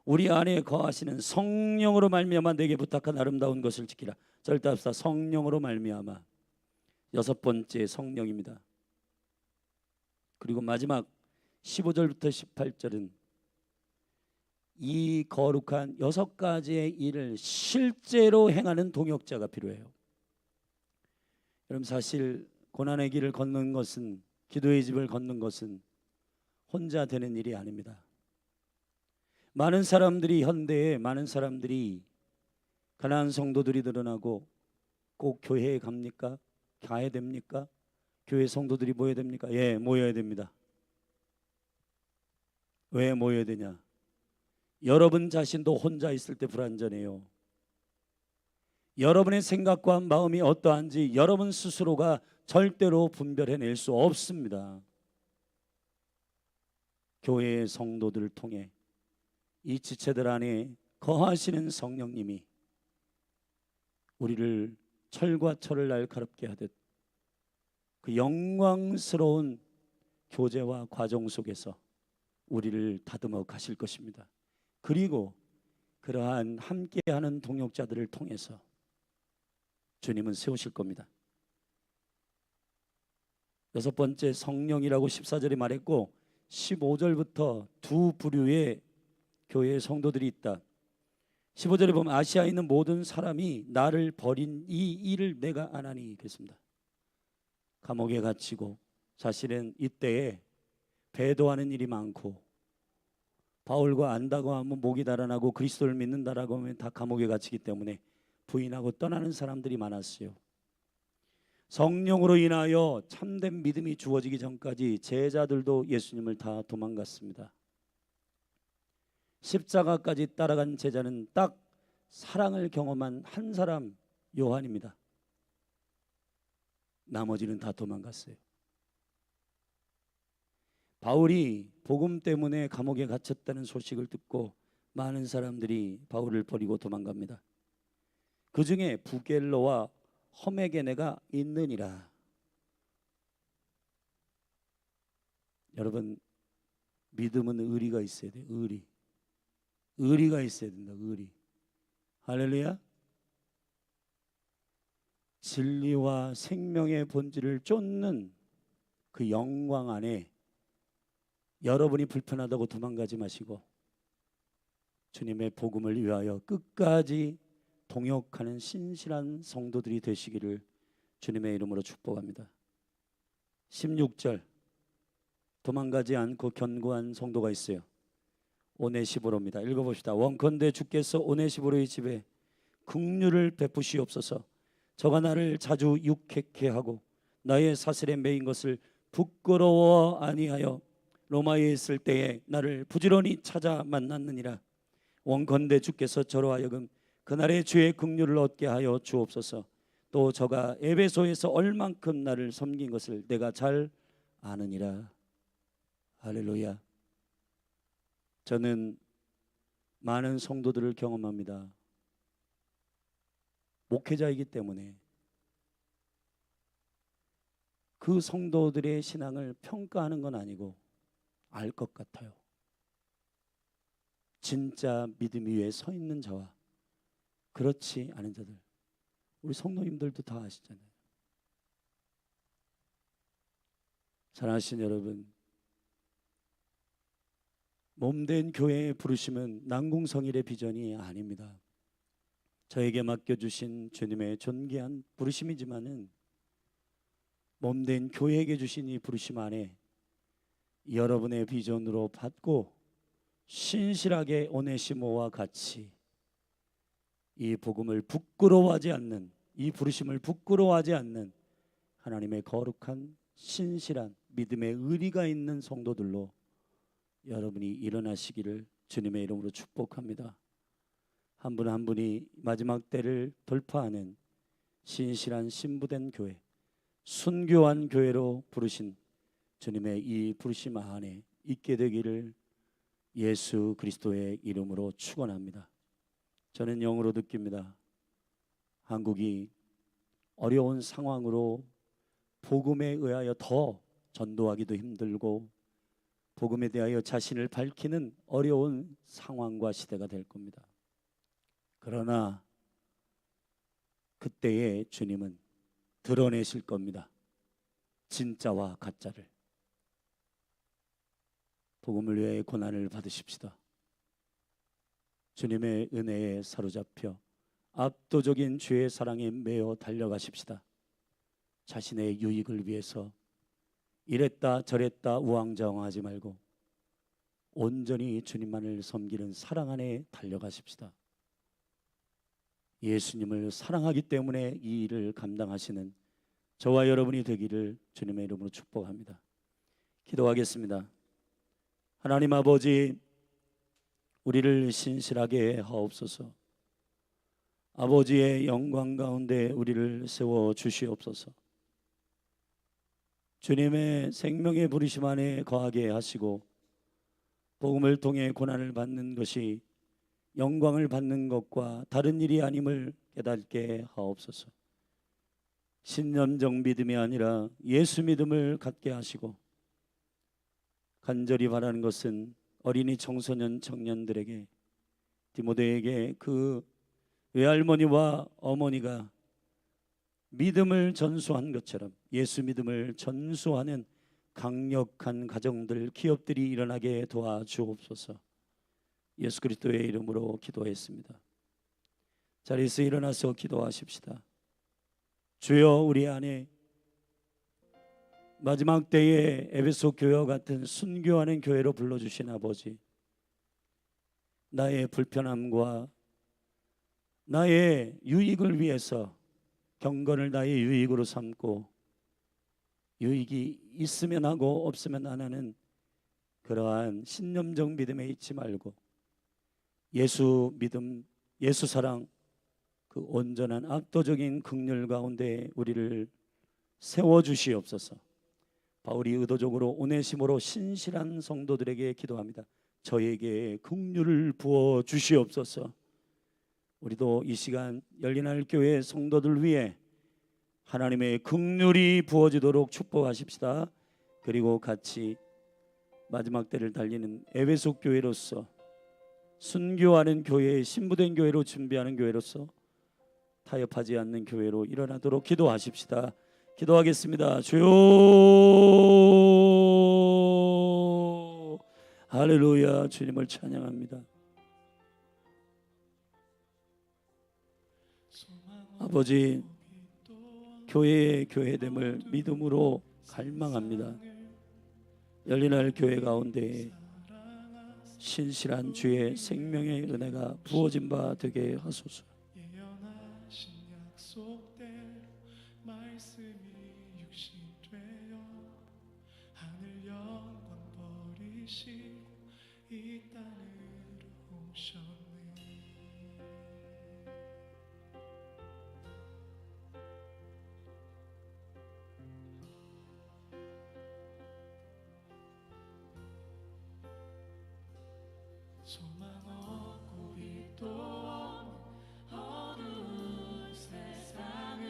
우리 안에 거하시는 성령으로 말미암아 내게 부탁한 아름다운 것을 지키라. 절대 없다. 성령으로 말미암아. 여섯 번째 성령입니다. 그리고 마지막 15절부터 18절은 이 거룩한 여섯 가지의 일을 실제로 행하는 동역자가 필요해요. 여러분, 사실 고난의 길을 걷는 것은, 기도의 집을 걷는 것은 혼자 되는 일이 아닙니다. 많은 사람들이, 현대에 많은 사람들이, 가난한 성도들이 늘어나고, 꼭 교회에 갑니까? 가야 됩니까? 교회 성도들이 모여야 됩니까? 예, 모여야 됩니다. 왜 모여야 되냐? 여러분 자신도 혼자 있을 때 불안전해요. 여러분의 생각과 마음이 어떠한지 여러분 스스로가 절대로 분별해낼 수 없습니다. 교회의 성도들을 통해 이 지체들 안에 거하시는 성령님이 우리를 철과 철을 날카롭게 하듯 그 영광스러운 교제와 과정 속에서 우리를 다듬어 가실 것입니다. 그리고 그러한 함께하는 동역자들을 통해서 주님은 세우실 겁니다. 여섯 번째 성령이라고 14절에 말했고, 15절부터 두 부류의 교회의 성도들이 있다. 15절에 보면 아시아에 있는 모든 사람이 나를 버린 이 일을 내가 아나니 그랬습니다. 감옥에 갇히고 자신은 이때에 배도하는 일이 많고, 바울과 안다고 하면 목이 달아나고 그리스도를 믿는다라고 하면 다 감옥에 갇히기 때문에 부인하고 떠나는 사람들이 많았어요. 성령으로 인하여 참된 믿음이 주어지기 전까지 제자들도 예수님을 다 도망갔습니다. 십자가까지 따라간 제자는 딱 사랑을 경험한 한 사람, 요한입니다. 나머지는 다 도망갔어요. 바울이 복음 때문에 감옥에 갇혔다는 소식을 듣고 많은 사람들이 바울을 버리고 도망갑니다. 그 중에 부겔로와 허메게네가 있느니라. 여러분, 믿음은 의리가 있어야 돼요. 의리가 있어야 된다. 의리. 할렐루야. 진리와 생명의 본질을 쫓는 그 영광 안에 여러분이 불편하다고 도망가지 마시고 주님의 복음을 위하여 끝까지 동역하는 신실한 성도들이 되시기를 주님의 이름으로 축복합니다. 16절, 도망가지 않고 견고한 성도가 있어요. 오네시보로입니다. 읽어봅시다. 원컨대 주께서 오네시보로의 집에 긍휼을 베푸시옵소서. 저가 나를 자주 유쾌케 하고 나의 사슬에 매인 것을 부끄러워 아니하여 로마에 있을 때에 나를 부지런히 찾아 만났느니라. 원컨대 주께서 저로 하여금 그날의 주의 긍휼을 얻게 하여 주옵소서. 또 저가 에베소에서 얼만큼 나를 섬긴 것을 내가 잘 아느니라. 할렐루야. 저는 많은 성도들을 경험합니다. 목회자이기 때문에 그 성도들의 신앙을 평가하는 건 아니고 알 것 같아요. 진짜 믿음 위에 서 있는 자와 그렇지 않은 자들, 우리 성도님들도 다 아시잖아요. 사랑하신 여러분, 몸된 교회의 부르심은 난궁성일의 비전이 아닙니다. 저에게 맡겨주신 주님의 존귀한 부르심이지만은 몸된 교회에게 주신 이 부르심 안에 여러분의 비전으로 받고 신실하게 오네시모와 같이 이 복음을 부끄러워하지 않는, 이 부르심을 부끄러워하지 않는 하나님의 거룩한 신실한 믿음의 의리가 있는 성도들로 여러분이 일어나시기를 주님의 이름으로 축복합니다. 한 분 한 분이 마지막 때를 돌파하는 신실한 신부된 교회, 순교한 교회로 부르신 주님의 이 부르심 안에 있게 되기를 예수 그리스도의 이름으로 축원합니다. 저는 영으로 느낍니다. 한국이 어려운 상황으로 복음에 의하여 더 전도하기도 힘들고 복음에 대하여 자신을 밝히는 어려운 상황과 시대가 될 겁니다. 그러나 그때에 주님은 드러내실 겁니다. 진짜와 가짜를. 복음을 위해 고난을 받으십시다. 주님의 은혜에 사로잡혀 압도적인 주의 사랑에 매어 달려가십시다. 자신의 유익을 위해서 이랬다 저랬다 우왕좌왕하지 말고 온전히 주님만을 섬기는 사랑 안에 달려가십시다. 예수님을 사랑하기 때문에 이 일을 감당하시는 저와 여러분이 되기를 주님의 이름으로 축복합니다. 기도하겠습니다. 하나님 아버지, 우리를 신실하게 하옵소서. 아버지의 영광 가운데 우리를 세워 주시옵소서. 주님의 생명의 부르심 안에 거하게 하시고 복음을 통해 고난을 받는 것이 영광을 받는 것과 다른 일이 아님을 깨닫게 하옵소서. 신념적 믿음이 아니라 예수 믿음을 갖게 하시고 간절히 바라는 것은 어린이 청소년 청년들에게 디모데에게 그 외할머니와 어머니가 믿음을 전수한 것처럼 예수 믿음을 전수하는 강력한 가정들, 기업들이 일어나게 도와주옵소서. 예수 그리스도의 이름으로 기도했습니다. 자리에서 일어나서 기도하십시다. 주여, 우리 안에 마지막 때에 에베소 교회와 같은 순교하는 교회로 불러주신 아버지, 나의 불편함과 나의 유익을 위해서 경건을 나의 유익으로 삼고 유익이 있으면 하고 없으면 안 하는 그러한 신념적 믿음에 있지 말고 예수 믿음, 예수 사랑, 그 온전한 압도적인 긍휼 가운데 우리를 세워주시옵소서. 바울이 의도적으로 오네시모로 신실한 성도들에게 기도합니다. 저에게 긍휼을 부어 주시옵소서. 우리도 이 시간 열린할 교회 성도들 위해 하나님의 긍휼이 부어지도록 축복하십시다. 그리고 같이 마지막 때를 달리는 에베소 교회로서 순교하는 교회, 신부된 교회로 준비하는 교회로서 타협하지 않는 교회로 일어나도록 기도하십시다. 기도하겠습니다. 주여, 할렐루야. 주님을 찬양합니다. 아버지, 교회의 교회됨을 믿음으로 갈망합니다. 열린할 교회 가운데 신실한 주의 생명의 은혜가 부어진 바 되게 하소서. 예언하신 약속대로 말씀이 육신 되어 하늘 영광 버리시고 이 땅으로 오셨네. 소망 없고 빛도 없는 어두운 세상을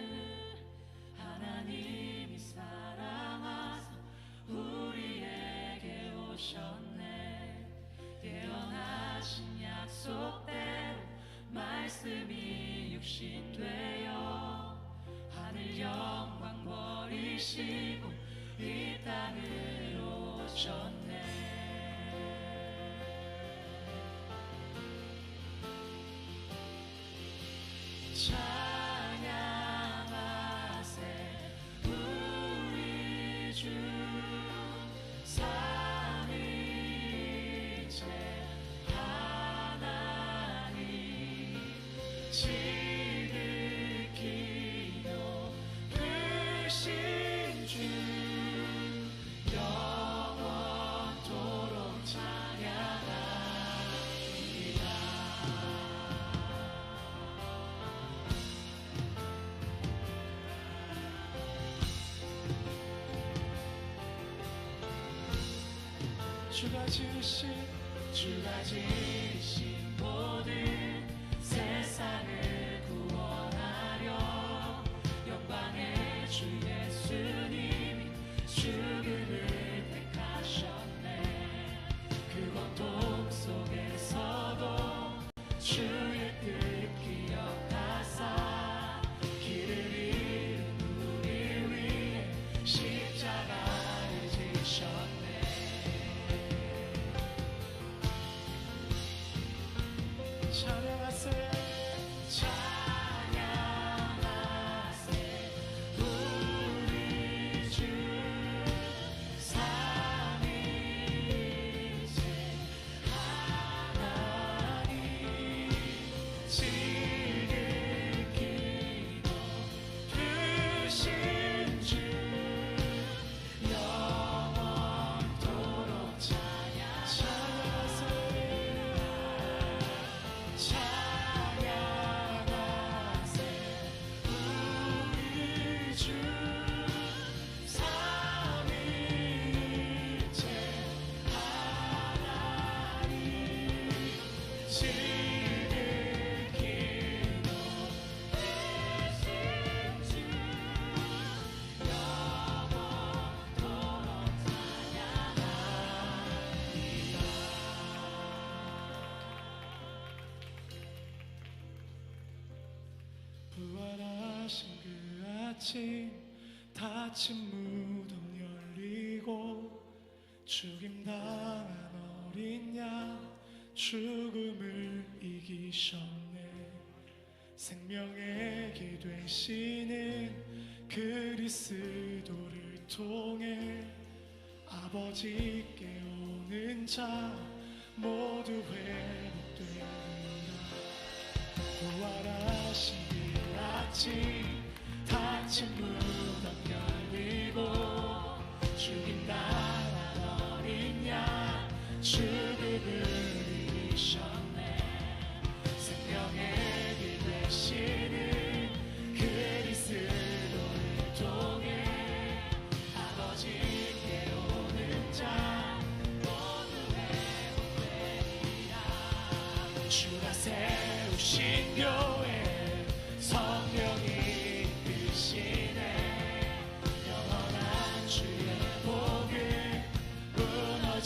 하나님이 사랑하사 우리에게 오셨네. 예언하신 약속대로 말씀이 육신 되어 하늘 영광 버리시고 이 땅으로 오셨네. 찬양하세 우리 주 삼위일체 하나님 지극히 높으신 주 영원토록 찬양하리라. 주가 지으신 모든 세상을 구원하려 영광의 주 예수님이 죽음을 택하셨네. 그 고통 속에서도 주의 뜻 기억하사 길을 잃은 우리 위해 십자가를 지셨네. 찬양하세 찬양하세 우리 주 삼위일체 하나님 지극히 높으신 주 영원토록 찬양하세 찬양하세 우리 주 삼위일체 하나님 지극히 높으신 주 영원토록 찬양하리라. 부활하신 그 아침 닫힌 무덤 열리고 죽임당한 어린 양 죽음을 이기셨네. 생명의 길 되시는 그리스도를 통해 아버지께 오는 자 모두 회복되리라. 부활하신 그 아침 닫힌 무덤 열리고 죽임당한 어린 양 죽음을 이기셨네. 생명의 길 되시는 그리스도를 통해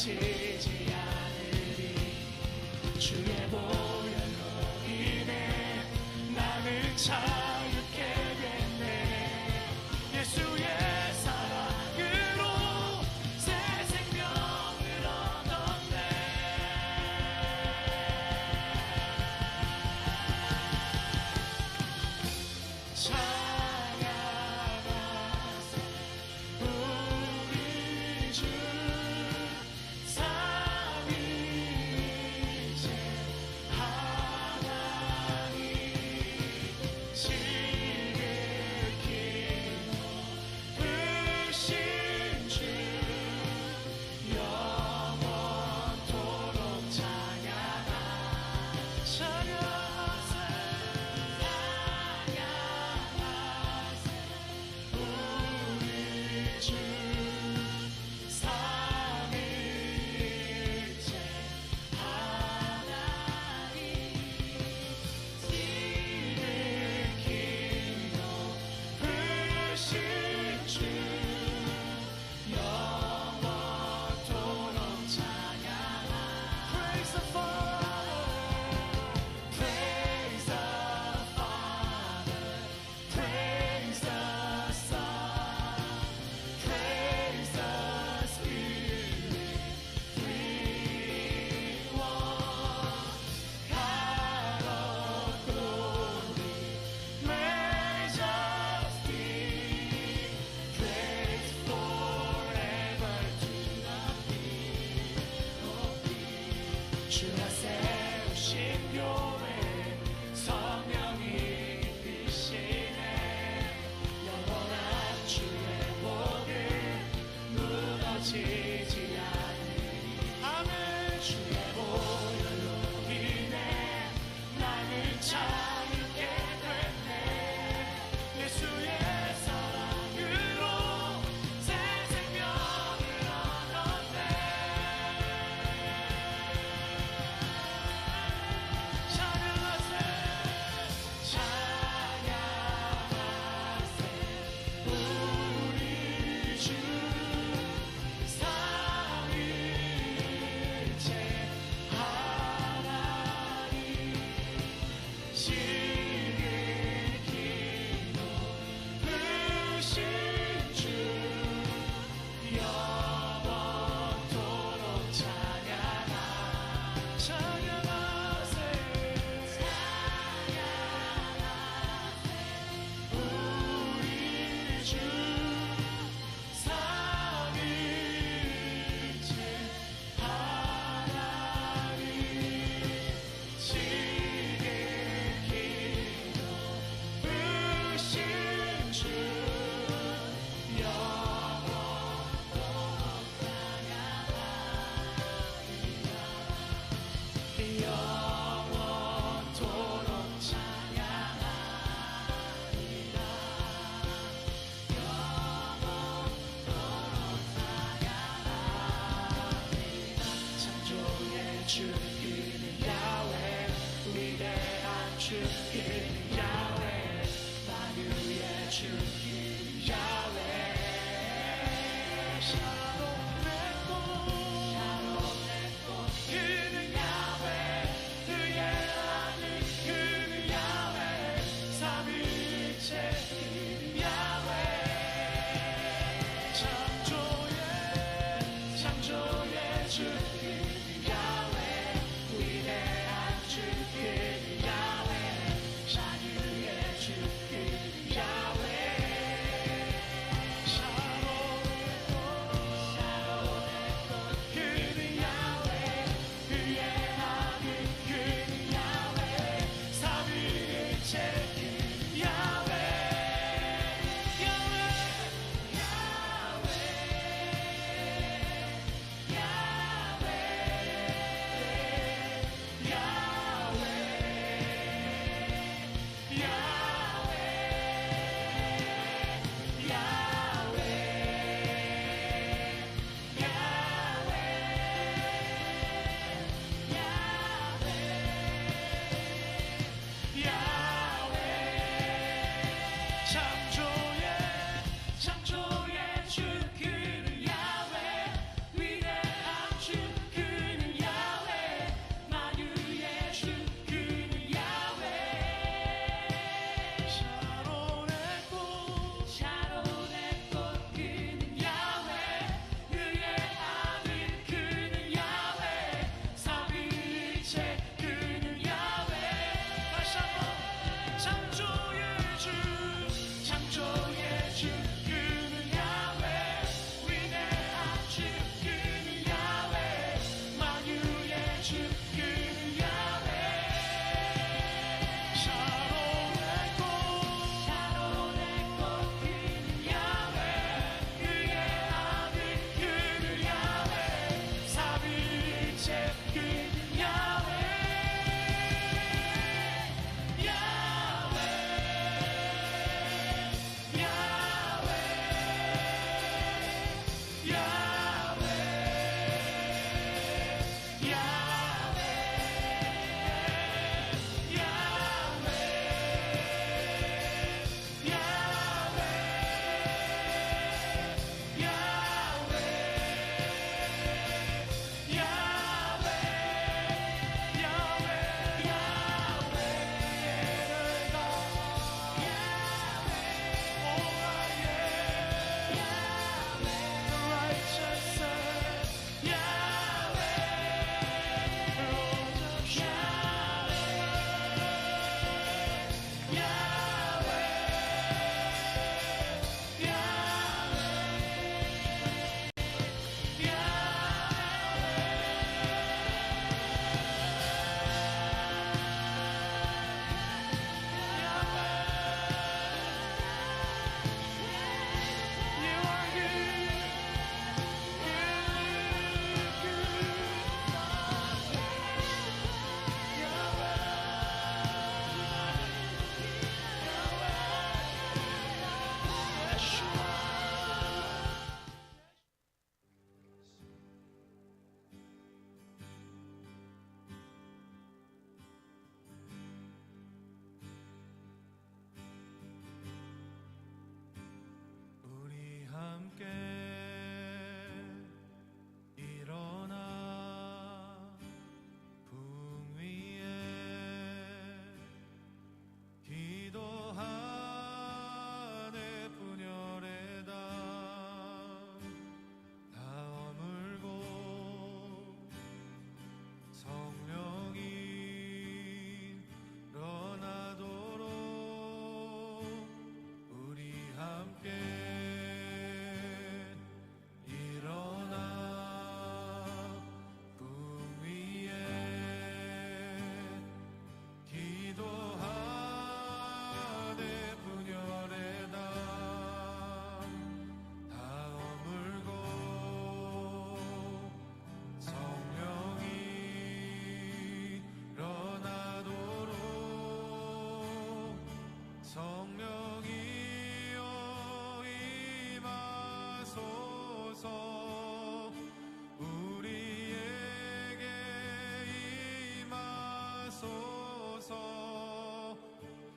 다치지 않으리. 주의 보혈로 인해 나는 자유케 됐네. 예수의 사랑으로 새 생명을 얻었네. 찬양하세 우리 주.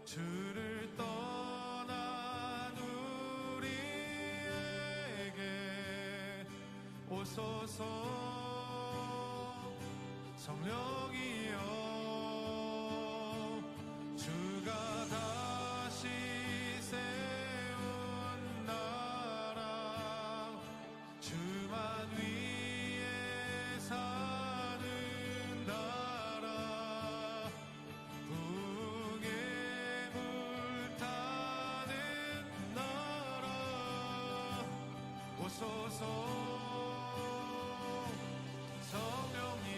주를 떠난 우리에게 오소서. 성령이여 주가 다시 세운 나라 주만 위에 사는 나라 북에 불타는 나라 오소서. 성령님